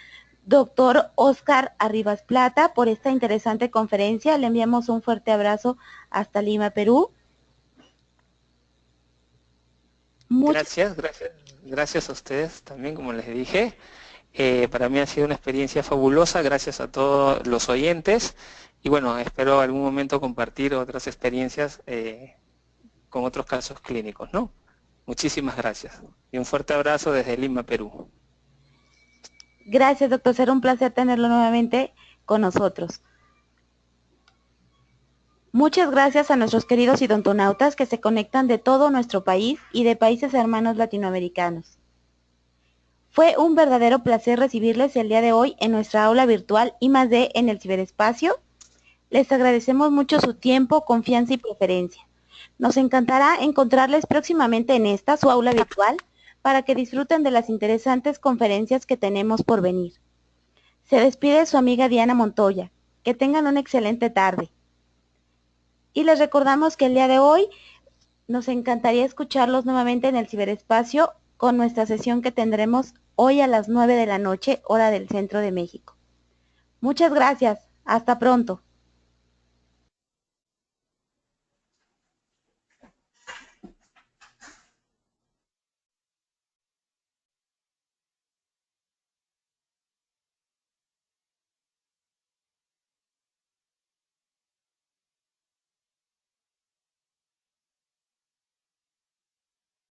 doctor Oscar Arribas Plata, por esta interesante conferencia. Le enviamos un fuerte abrazo hasta Lima, Perú. Gracias a ustedes también, como les dije. Para mí ha sido una experiencia fabulosa, gracias a todos los oyentes. Y bueno, espero algún momento compartir otras experiencias con otros casos clínicos, ¿no? Muchísimas gracias. Y un fuerte abrazo desde Lima, Perú. Gracias, doctor. Será un placer tenerlo nuevamente con nosotros. Muchas gracias a nuestros queridos idontonautas que se conectan de todo nuestro país y de países hermanos latinoamericanos. Fue un verdadero placer recibirles el día de hoy en nuestra aula virtual I+D en el ciberespacio. Les agradecemos mucho su tiempo, confianza y preferencia. Nos encantará encontrarles próximamente en esta, su aula virtual, para que disfruten de las interesantes conferencias que tenemos por venir. Se despide su amiga Diana Montoya. Que tengan una excelente tarde. Y les recordamos que el día de hoy nos encantaría escucharlos nuevamente en el ciberespacio con nuestra sesión que tendremos hoy a las 9 de la noche, hora del centro de México. Muchas gracias. Hasta pronto.